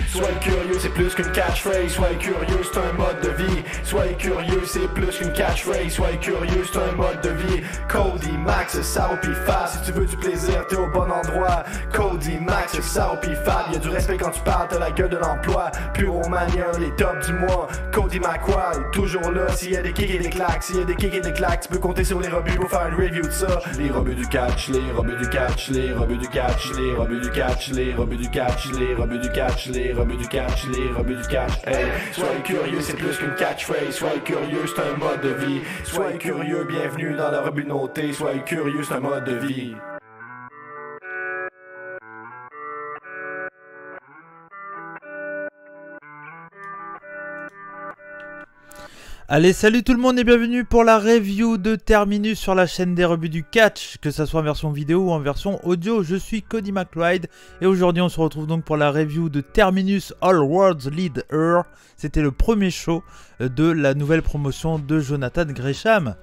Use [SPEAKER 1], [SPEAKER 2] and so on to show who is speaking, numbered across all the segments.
[SPEAKER 1] Soyez curieux, c'est plus qu'une catchphrase. Soyez curieux, c'est un mode de vie. Soyez curieux, c'est plus qu'une catchphrase. Soyez curieux, c'est un mode de vie. Cody, Max, Sao pis Fab. Si tu veux du plaisir, t'es au bon endroit. Cody, Max, Sao pis Fab. Y'a du respect quand tu parles, t'as la gueule de l'emploi. Puromania, les tops du mois. Cody McQuarrie, toujours là. S'il y a des kicks et des claques, s'il y a des kicks et des claques, tu peux compter sur les rebuts pour faire une review de ça. Les rebuts du catch, les rebuts du catch, les rebuts du catch, les rebuts du catch, les rebuts du catch, les rebuts du catch, les rebuts du catch, les rebuts du catch. Hey, soyez curieux, c'est plus qu'une catchphrase. Soyez curieux, c'est un mode de vie. Soyez curieux, bienvenue dans la communauté. Soyez curieux, c'est un mode de vie.
[SPEAKER 2] Allez, salut tout le monde et bienvenue pour la review de Terminus sur la chaîne des rebuts du catch, que ça soit en version vidéo ou en version audio. Je suis Cody McLeod et aujourd'hui on se retrouve donc pour la review de Terminus All Worlds Leader. C'était le premier show de la nouvelle promotion de Jonathan Gresham.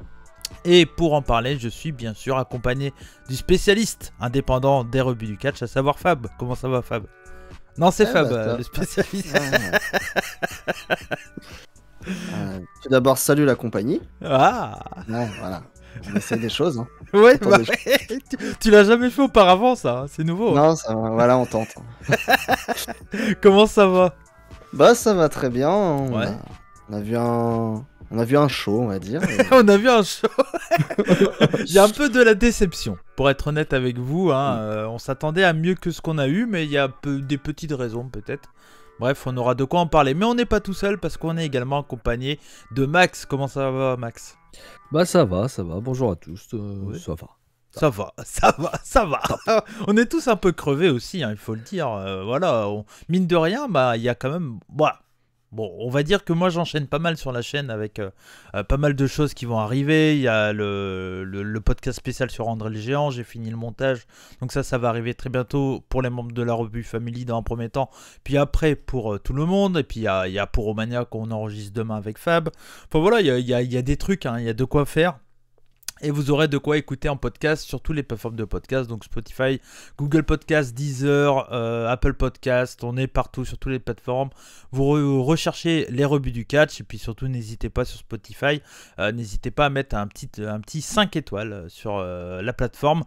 [SPEAKER 2] Et pour en parler, je suis bien sûr accompagné du spécialiste indépendant des rebuts du catch, à savoir Fab. Comment ça va, Fab? Non, c'est Fab, le spécialiste.
[SPEAKER 3] Tout d'abord, salut la compagnie.
[SPEAKER 2] Ah
[SPEAKER 3] Ouais, voilà. On essaie des choses. Hein.
[SPEAKER 2] Ouais, bah, tu l'as jamais fait auparavant, ça. C'est nouveau.
[SPEAKER 3] Non, ça, voilà, on tente.
[SPEAKER 2] Comment ça va?
[SPEAKER 3] Bah, ça va très bien.
[SPEAKER 2] Ouais.
[SPEAKER 3] On a vu un show, on va dire.
[SPEAKER 2] On a vu un show. Il y a un peu de la déception, pour être honnête avec vous. Hein. On s'attendait à mieux que ce qu'on a eu, mais il y a des petites raisons peut-être. Bref, on aura de quoi en parler. Mais on n'est pas tout seul parce qu'on est également accompagné de Max. Comment ça va, Max?
[SPEAKER 4] Bah ça va. Bonjour à tous.
[SPEAKER 2] Ouais.
[SPEAKER 4] Ça va.
[SPEAKER 2] Ça va. On est tous un peu crevés aussi, hein, il faut le dire. Voilà, mine de rien, bah il y a quand même... Voilà. Bon, on va dire que moi j'enchaîne pas mal sur la chaîne avec pas mal de choses qui vont arriver. Il y a le podcast spécial sur André le Géant, j'ai fini le montage. Donc ça va arriver très bientôt pour les membres de la revue Family dans un premier temps. Puis après pour tout le monde. Et puis il y a pour Romania qu'on enregistre demain avec Fab. Enfin voilà, il y a des trucs, hein, il y a de quoi faire. Et vous aurez de quoi écouter en podcast sur toutes les plateformes de podcast, donc Spotify, Google Podcast, Deezer, Apple Podcast, on est partout sur toutes les plateformes. Vous recherchez les rebuts du catch et puis surtout n'hésitez pas sur Spotify, n'hésitez pas à mettre un petit 5 étoiles sur la plateforme,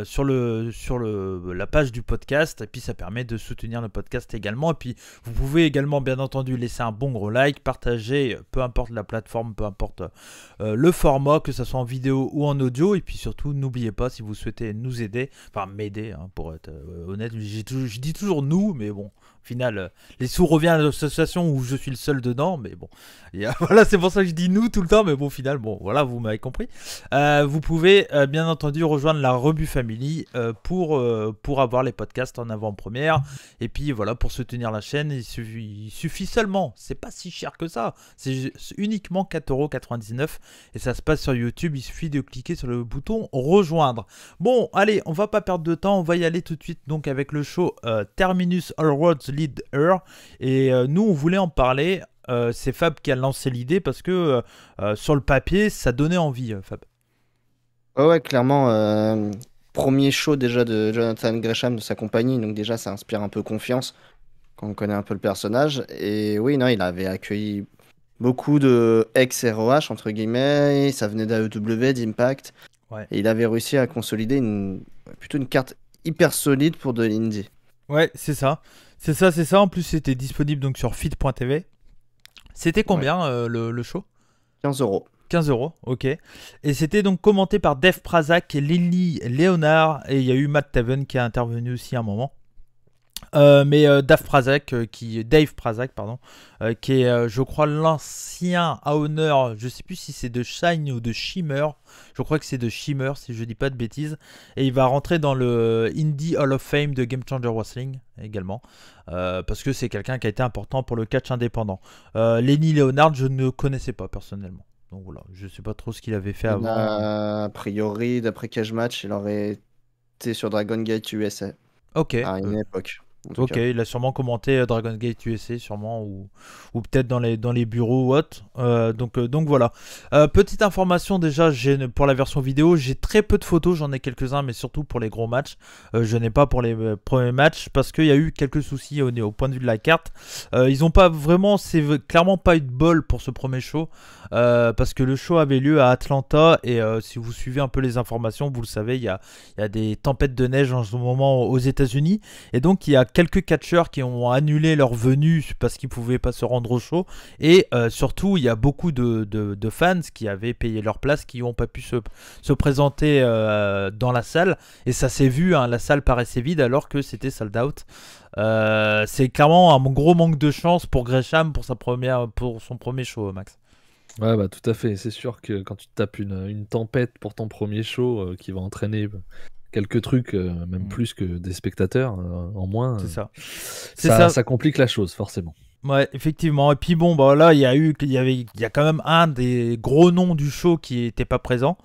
[SPEAKER 2] sur la page du podcast et puis ça permet de soutenir le podcast également. Et puis vous pouvez également bien entendu laisser un bon gros like, partager, peu importe la plateforme, peu importe le format, que ce soit en vidéo ou en audio. Et puis surtout n'oubliez pas, si vous souhaitez nous aider, enfin m'aider hein, pour être honnête, je dis toujours nous, mais bon au final les sous reviennent à l'association où je suis le seul dedans, mais bon voilà, c'est pour ça que je dis nous tout le temps, mais bon au final bon voilà, vous m'avez compris. Vous pouvez bien entendu rejoindre la Rebut Family pour avoir les podcasts en avant-première. Et puis voilà, pour soutenir la chaîne il suffit seulement, c'est pas si cher que ça, c'est uniquement 4,99 € et ça se passe sur YouTube. Il suffit de cliquer sur le bouton rejoindre. Bon allez, on va pas perdre de temps, on va y aller tout de suite donc avec le show Terminus All Worlds Leader. Et nous on voulait en parler, c'est Fab qui a lancé l'idée parce que sur le papier ça donnait envie, Fab.
[SPEAKER 3] Ouais, clairement. Premier show déjà de Jonathan Gresham, de sa compagnie, donc déjà ça inspire un peu confiance quand on connaît un peu le personnage. Et oui, non, il avait accueilli beaucoup de ex-ROH, entre guillemets, ça venait d'AEW, d'Impact.
[SPEAKER 2] Ouais.
[SPEAKER 3] Et il avait réussi à consolider plutôt une carte hyper solide pour de l'indie.
[SPEAKER 2] Ouais, c'est ça. En plus, c'était disponible donc sur fit.tv. C'était combien le show?
[SPEAKER 3] 15 €.
[SPEAKER 2] 15 €, ok. Et c'était donc commenté par Dave Prazak et Lily Leonard. Et il y a eu Matt Taven qui a intervenu aussi à un moment. Mais Dave Prazak, qui est, je crois, l'ancien owner, je sais plus si c'est de Shine ou de Shimmer, je crois que c'est de Shimmer si je dis pas de bêtises, et il va rentrer dans le Indie Hall of Fame de Game Changer Wrestling également, parce que c'est quelqu'un qui a été important pour le catch indépendant. Lenny Leonard, je ne connaissais pas personnellement, donc voilà, je sais pas trop ce qu'il avait fait avant.
[SPEAKER 3] A priori, d'après Cage Match, il aurait été sur Dragon Gate USA.
[SPEAKER 2] Ok.
[SPEAKER 3] À une époque. en tout
[SPEAKER 2] Ok,
[SPEAKER 3] cas.
[SPEAKER 2] il a sûrement commenté Dragon Gate USA, sûrement, ou peut-être dans les bureaux ou autre. Donc voilà. Petite information déjà, pour la version vidéo, j'ai très peu de photos, j'en ai quelques-uns, mais surtout pour les gros matchs. Je n'ai pas pour les premiers matchs parce qu'il y a eu quelques soucis au point de vue de la carte. Ils n'ont pas vraiment, c'est clairement pas eu de bol pour ce premier show. Parce que le show avait lieu à Atlanta et si vous suivez un peu les informations, vous le savez, il y a des tempêtes de neige en ce moment aux États-Unis et donc il y a quelques catcheurs qui ont annulé leur venue parce qu'ils pouvaient pas se rendre au show et surtout il y a beaucoup de fans qui avaient payé leur place qui n'ont pas pu se présenter dans la salle et ça s'est vu, hein, la salle paraissait vide alors que c'était sold out. C'est clairement un gros manque de chance pour Gresham pour son premier show, Max.
[SPEAKER 4] Ouais, bah tout à fait. C'est sûr que quand tu te tapes une tempête pour ton premier show qui va entraîner quelques trucs, même plus que des spectateurs en moins,
[SPEAKER 2] c'est ça.
[SPEAKER 4] Ça complique la chose, forcément.
[SPEAKER 2] Ouais, effectivement. Et puis bon, bah là, il y a quand même un des gros noms du show qui était pas présent.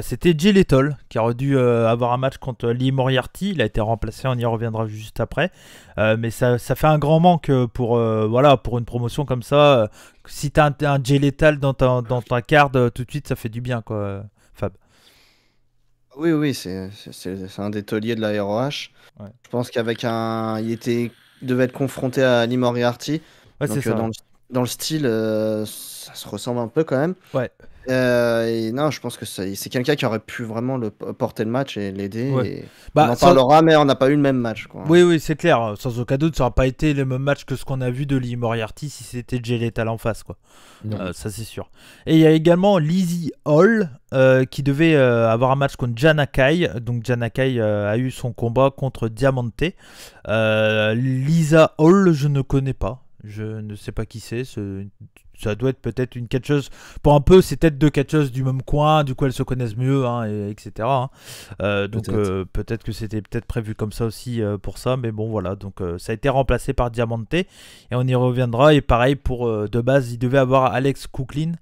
[SPEAKER 2] C'était Jay Lethal, qui aurait dû avoir un match contre Lee Moriarty. Il a été remplacé, on y reviendra juste après. Mais ça fait un grand manque pour une promotion comme ça. Si t'as un Jay Lethal dans ta carte, tout de suite, ça fait du bien, quoi, Fab.
[SPEAKER 3] Oui, c'est un des tauliers de la ROH.
[SPEAKER 2] Ouais.
[SPEAKER 3] Je pense qu'avec il devait être confronté à Lee Moriarty.
[SPEAKER 2] Ouais,
[SPEAKER 3] Donc
[SPEAKER 2] c'est ça.
[SPEAKER 3] dans le style, ça se ressemble un peu quand même.
[SPEAKER 2] Ouais.
[SPEAKER 3] Et non, je pense que c'est quelqu'un qui aurait pu vraiment porter le match et l'aider.
[SPEAKER 2] Ouais.
[SPEAKER 3] Et
[SPEAKER 2] Bah,
[SPEAKER 3] on en parlera, mais on n'a pas eu le même match, quoi.
[SPEAKER 2] Oui, c'est clair. Sans aucun doute, ça n'aurait pas été le même match que ce qu'on a vu de Lee Moriarty si c'était Jay Lethal en face, quoi. Ça, c'est sûr. Et il y a également Lizzie Hall qui devait avoir un match contre Jana Kai. Donc, Jana Kai a eu son combat contre Diamante. Lisa Hall, je ne connais pas. Je ne sais pas qui c'est. Ça doit être peut-être une catcheuse. Pour un peu, c'est peut-être deux catcheuses du même coin. Du coup, elles se connaissent mieux, hein, etc. Donc, peut-être que c'était peut-être prévu comme ça aussi pour ça. Mais bon, voilà. Donc, ça a été remplacé par Diamante. Et on y reviendra. Et pareil, de base, il devait avoir Alex Cooklin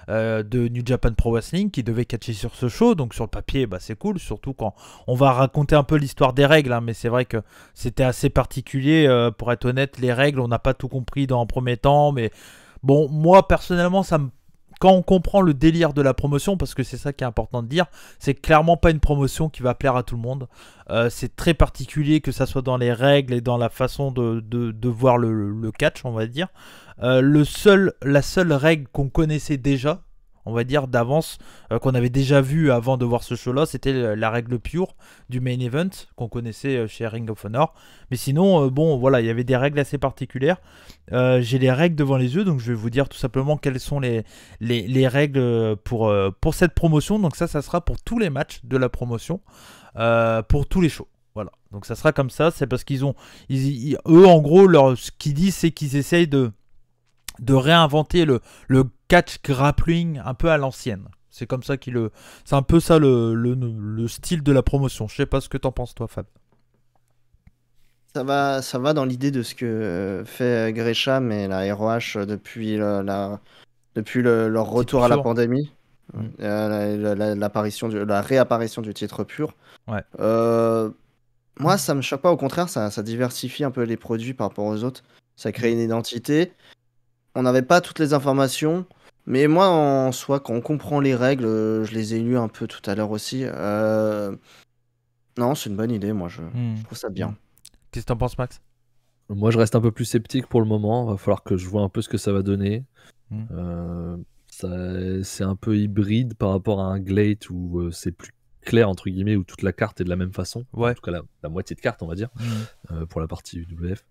[SPEAKER 2] de New Japan Pro Wrestling qui devait catcher sur ce show. Donc, sur le papier, bah, c'est cool. Surtout quand on va raconter un peu l'histoire des règles. Hein, mais c'est vrai que c'était assez particulier. Pour être honnête, les règles, on n'a pas tout compris dans un premier temps. Mais bon, moi, personnellement, quand on comprend le délire de la promotion, parce que c'est ça qui est important de dire, c'est clairement pas une promotion qui va plaire à tout le monde. C'est très particulier que ça soit dans les règles et dans la façon de voir le catch, on va dire. La seule règle qu'on connaissait déjà, on va dire d'avance, qu'on avait déjà vu avant de voir ce show-là, c'était la règle pure du main event qu'on connaissait chez Ring of Honor. Mais sinon, bon, voilà, il y avait des règles assez particulières. J'ai les règles devant les yeux, donc je vais vous dire tout simplement quelles sont les règles pour cette promotion. Donc ça sera pour tous les matchs de la promotion, pour tous les shows. Voilà, donc ça sera comme ça. C'est parce qu'ils eux, en gros, ce qu'ils disent, c'est qu'ils essayent de réinventer le catch grappling un peu à l'ancienne. C'est comme ça c'est un peu ça le style de la promotion. Je sais pas ce que t'en penses, toi, Fab.
[SPEAKER 3] Ça va dans l'idée de ce que fait Gresham et la ROH depuis leur retour à la pandémie. La réapparition du titre pur.
[SPEAKER 2] Ouais.
[SPEAKER 3] Moi, ça me choque pas. Au contraire, ça diversifie un peu les produits par rapport aux autres. Ça crée une identité. On n'avait pas toutes les informations, mais moi, en soi, quand on comprend les règles, je les ai lues un peu tout à l'heure aussi. Non, c'est une bonne idée, moi, je trouve ça bien.
[SPEAKER 2] Qu'est-ce que t'en penses, Max ?
[SPEAKER 4] Moi, je reste un peu plus sceptique pour le moment. Il va falloir que je vois un peu ce que ça va donner. C'est un peu hybride par rapport à un Glade où c'est plus clair, entre guillemets, où toute la carte est de la même façon.
[SPEAKER 2] Ouais.
[SPEAKER 4] En tout cas, la moitié de carte, on va dire, pour la partie UWF.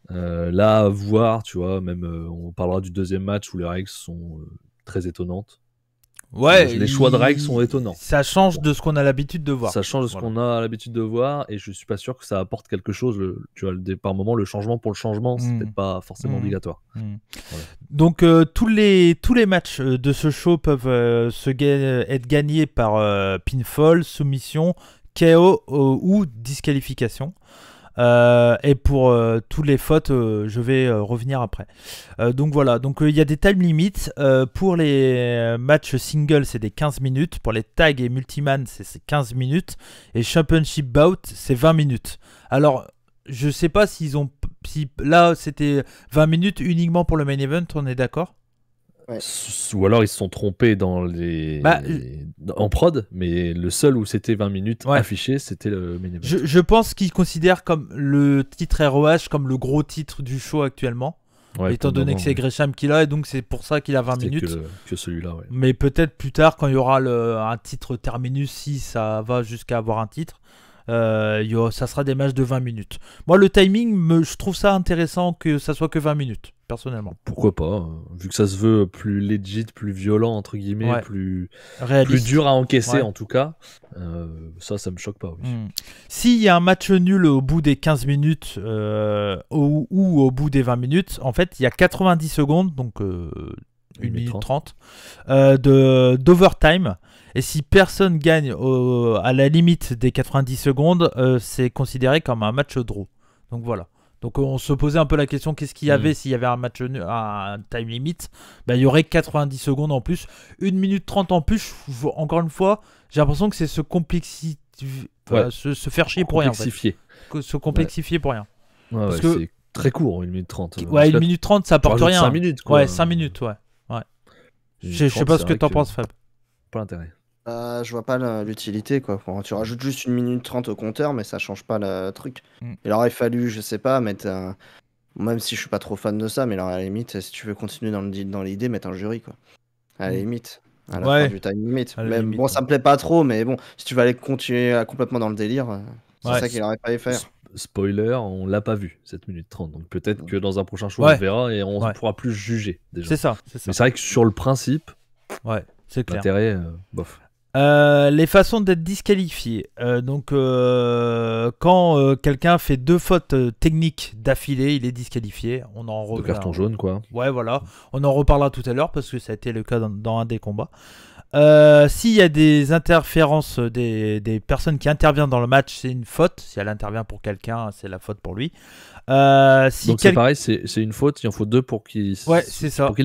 [SPEAKER 4] Là, à voir, tu vois, même on parlera du deuxième match où les règles sont très étonnantes.
[SPEAKER 2] Ouais,
[SPEAKER 4] les choix de règles sont étonnants.
[SPEAKER 2] Ça change de ce qu'on a l'habitude de voir.
[SPEAKER 4] Ça change de ce qu'on a l'habitude de voir et je suis pas sûr que ça apporte quelque chose. Tu vois, par moment, le changement pour le changement, c'est peut-être pas forcément obligatoire.
[SPEAKER 2] Voilà. Donc, tous les matchs de ce show peuvent être gagnés par pinfall, soumission, KO ou disqualification. Et pour toutes les fautes, je vais revenir après. Donc voilà, donc il y a des time limits. Pour les matchs single, c'est des 15 minutes. Pour les tags et multiman, c'est 15 minutes. Et championship bout, c'est 20 minutes. Alors, je sais pas s'ils ont. Si là, c'était 20 minutes uniquement pour le main event, on est d'accord?
[SPEAKER 4] Ou alors ils se sont trompés dans en prod, mais le seul où c'était 20 minutes affiché, c'était le main event.
[SPEAKER 2] Je pense qu'ils considèrent comme le titre ROH comme le gros titre du show actuellement. Étant donné que c'est Gresham qui l'a, et donc c'est pour ça qu'il a 20 minutes.
[SPEAKER 4] Que celui-là,
[SPEAKER 2] Mais peut-être plus tard, quand il y aura un titre terminus, si ça va jusqu'à avoir un titre, ça sera des matchs de 20 minutes. Moi, le timing, je trouve ça intéressant que ça soit que 20 minutes, personnellement.
[SPEAKER 4] Pourquoi pas, vu que ça se veut plus legit, plus violent, entre guillemets, plus dur à encaisser en tout cas, ça me choque pas. Oui.
[SPEAKER 2] S'il y a un match nul au bout des 15 minutes ou au bout des 20 minutes, en fait, il y a 90 secondes, donc 1 minute 30, d'overtime. Et si personne gagne à la limite des 90 secondes, c'est considéré comme un match draw. Donc voilà. Donc on se posait un peu la question, qu'est-ce qu'il y avait s'il y avait un match un time limit? Il y aurait 90 secondes en plus. 1 minute 30 en plus, encore une fois, j'ai l'impression que c'est se faire chier pour rien. Se complexifier pour rien.
[SPEAKER 4] Parce que c'est très court, 1 minute 30.
[SPEAKER 2] 1 minute 30, ça apporte rien.
[SPEAKER 4] 5 minutes, quoi.
[SPEAKER 2] 5 minutes, Je sais pas ce que t'en penses, Fab.
[SPEAKER 4] Pas l'intérêt.
[SPEAKER 3] Je vois pas l'utilité, quoi. Tu rajoutes juste 1 minute 30 au compteur, mais ça change pas le truc. Il aurait fallu, je sais pas, mettre même si je suis pas trop fan de ça, mais alors à la limite, si tu veux continuer dans l'idée, mettre un jury, quoi. À la limite. À la fin du time limit. Même, bon, ça me plaît pas trop, mais bon, si tu veux aller continuer complètement dans le délire, c'est ça qu'il aurait fallu faire.
[SPEAKER 4] Spoiler, on l'a pas vu, 7 minutes 30. Donc peut-être que dans un prochain show, on le verra et on pourra plus juger, déjà.
[SPEAKER 2] C'est ça.
[SPEAKER 4] Mais c'est vrai que sur le principe,
[SPEAKER 2] c'est clair.
[SPEAKER 4] L'intérêt, bof.
[SPEAKER 2] Les façons d'être disqualifié. Quand quelqu'un fait 2 fautes techniques d'affilée, il est disqualifié. On en
[SPEAKER 4] revient. De carton jaune, quoi.
[SPEAKER 2] Ouais, voilà. On en reparlera tout à l'heure parce que ça a été le cas dans un des combats. S'il y a des interférences des personnes qui interviennent dans le match, c'est une faute. Si elle intervient pour quelqu'un, c'est la faute pour lui.
[SPEAKER 4] Donc c'est pareil, c'est une faute, il en faut 2 pour qu'il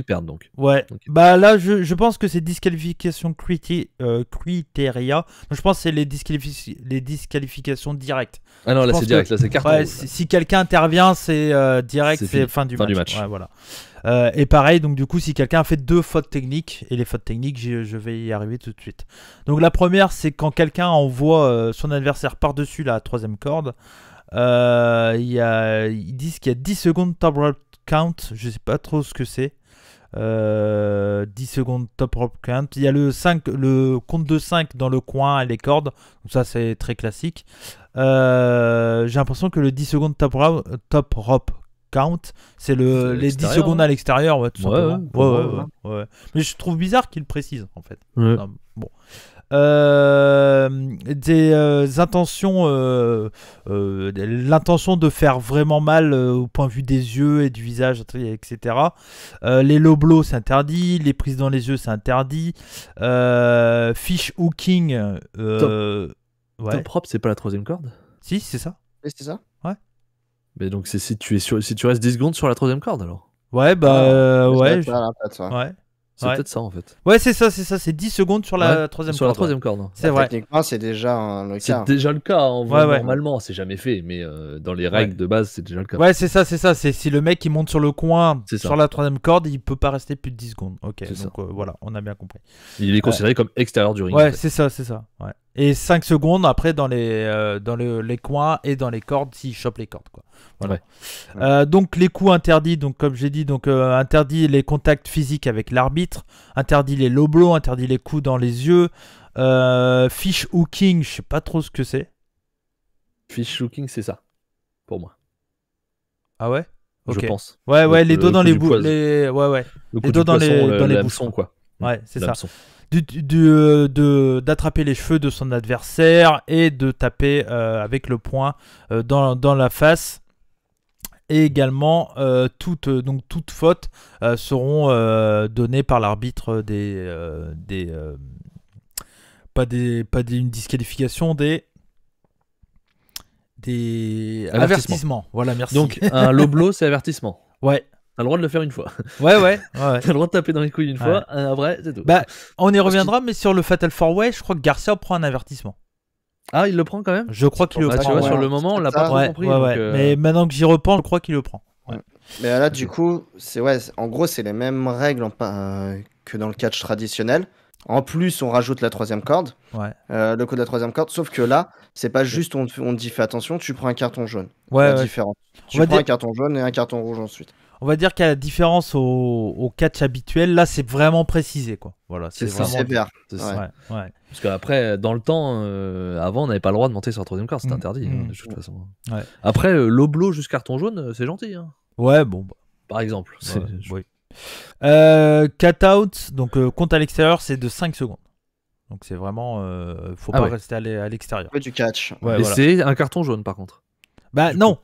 [SPEAKER 4] perde. Donc.
[SPEAKER 2] Ouais. Okay. Là, je pense que c'est disqualification criteria. Donc, je pense que c'est les disqualifications directes.
[SPEAKER 4] Ah non, là c'est direct, là c'est carton.
[SPEAKER 2] Si quelqu'un intervient, c'est direct, c'est fin du match. Ouais, voilà. Et pareil, donc du coup, si quelqu'un a fait 2 fautes techniques, et les fautes techniques, je vais y arriver tout de suite. Donc la première, c'est quand quelqu'un envoie son adversaire par-dessus la 3e corde. Ils disent qu'il y a 10 secondes top rope count, je sais pas trop ce que c'est. 10 secondes top rope count. Il y a le compte de 5 dans le coin et les cordes, donc ça c'est très classique. J'ai l'impression que le 10 secondes top rope count, c'est les 10 secondes à l'extérieur, tout simplement. Ouais. Mais je trouve bizarre qu'il le précise en fait. Bon. Des intentions, l'intention de faire vraiment mal au point de vue des yeux et du visage, etc. Les low blows, c'est interdit. Les prises dans les yeux, c'est interdit. Fish hooking.
[SPEAKER 4] Top prop, c'est pas la 3e corde?
[SPEAKER 2] Si, c'est ça.
[SPEAKER 3] Oui, c'est ça.
[SPEAKER 2] Ouais.
[SPEAKER 4] Mais donc, c'est si tu restes 10 secondes sur la 3e corde alors?
[SPEAKER 2] Ouais, ouais.
[SPEAKER 4] C'est peut-être ça en fait.
[SPEAKER 2] Ouais, c'est ça, c'est 10 secondes sur la 3e corde.
[SPEAKER 4] Sur la 3e corde.
[SPEAKER 2] C'est vrai.
[SPEAKER 3] Techniquement, c'est déjà le cas.
[SPEAKER 4] C'est déjà le cas, normalement, c'est jamais fait, mais dans les règles de base, c'est déjà le cas.
[SPEAKER 2] Ouais, c'est ça. C'est si le mec il monte sur le coin sur la 3e corde, il peut pas rester plus de 10 secondes. Ok, donc voilà, on a bien compris.
[SPEAKER 4] Il est considéré comme extérieur du ring.
[SPEAKER 2] Ouais, c'est ça. Ouais. Et 5 secondes après dans les coins et dans les cordes s'il chope les cordes, quoi. Voilà. Ouais. Donc les coups interdits, donc comme j'ai dit, interdit les contacts physiques avec l'arbitre, interdit les low blows, interdit les coups dans les yeux, fish hooking, je sais pas trop ce que c'est.
[SPEAKER 4] Fish hooking, c'est ça, pour moi.
[SPEAKER 2] Ah ouais?
[SPEAKER 4] Okay. Je pense.
[SPEAKER 2] Ouais, les dos dans les bouches. Les dos dans les bouches,
[SPEAKER 4] quoi.
[SPEAKER 2] Ouais, c'est ça. D'attraper les cheveux de son adversaire et de taper avec le poing dans la face. Et également, toutes fautes seront données par l'arbitre pas une disqualification, des avertissements. Voilà, merci.
[SPEAKER 4] Donc un low blow, c'est avertissement.
[SPEAKER 2] Ouais.
[SPEAKER 4] T'as le droit de le faire une fois.
[SPEAKER 2] Ouais.
[SPEAKER 4] T'as le droit de taper dans les couilles une fois, après, c'est tout.
[SPEAKER 2] On y reviendra, mais sur le Fatal 4-Way, je crois que Garcia prend un avertissement.
[SPEAKER 4] Ah, il le prend quand même.
[SPEAKER 2] Je crois qu'il le
[SPEAKER 4] Ah,
[SPEAKER 2] prend.
[SPEAKER 4] tu vois,
[SPEAKER 3] ouais.
[SPEAKER 4] sur le moment, on l'a pas trop
[SPEAKER 2] Ouais,
[SPEAKER 4] compris.
[SPEAKER 2] ouais,
[SPEAKER 4] donc,
[SPEAKER 2] ouais. Mais maintenant que j'y repense, je crois qu'il le prend. Ouais.
[SPEAKER 3] Mais là,
[SPEAKER 4] Ok.
[SPEAKER 3] du coup, en gros, c'est les mêmes règles que dans le catch traditionnel. En plus, on rajoute la troisième corde,
[SPEAKER 2] Ouais.
[SPEAKER 3] le coup de la troisième corde. Sauf que là, c'est pas juste on te dit fais attention, tu prends un carton jaune.
[SPEAKER 2] Ouais,
[SPEAKER 3] La
[SPEAKER 2] ouais.
[SPEAKER 3] différence. Tu
[SPEAKER 2] va
[SPEAKER 3] prends
[SPEAKER 2] dire-
[SPEAKER 3] un carton jaune et un carton rouge ensuite.
[SPEAKER 2] On va dire qu'à la différence au catch habituel, là, c'est vraiment précisé, quoi. Voilà,
[SPEAKER 4] C'est
[SPEAKER 2] c'est
[SPEAKER 4] ça.
[SPEAKER 2] vraiment.
[SPEAKER 3] Sévère.
[SPEAKER 4] C'est
[SPEAKER 3] Ouais.
[SPEAKER 4] ça.
[SPEAKER 2] Ouais, ouais.
[SPEAKER 4] Parce qu'après, dans le temps, avant, on n'avait pas le droit de monter sur la troisième corde, c'était
[SPEAKER 2] Mm,
[SPEAKER 4] interdit,
[SPEAKER 2] mm.
[SPEAKER 4] de toute façon.
[SPEAKER 2] Ouais.
[SPEAKER 4] Après, l'oblo juste carton jaune, c'est gentil, hein,
[SPEAKER 2] Ouais, bon. Bah,
[SPEAKER 4] par exemple.
[SPEAKER 2] ouais, oui. Cat out, donc compte à l'extérieur, c'est de 5 secondes. Donc c'est vraiment. Faut
[SPEAKER 4] Ah
[SPEAKER 2] pas
[SPEAKER 4] ouais.
[SPEAKER 2] rester à l'extérieur.
[SPEAKER 3] Ouais, du catch.
[SPEAKER 2] Ouais,
[SPEAKER 4] Et
[SPEAKER 2] voilà.
[SPEAKER 4] c'est un carton jaune, par contre.
[SPEAKER 2] Bah
[SPEAKER 4] Du
[SPEAKER 2] non,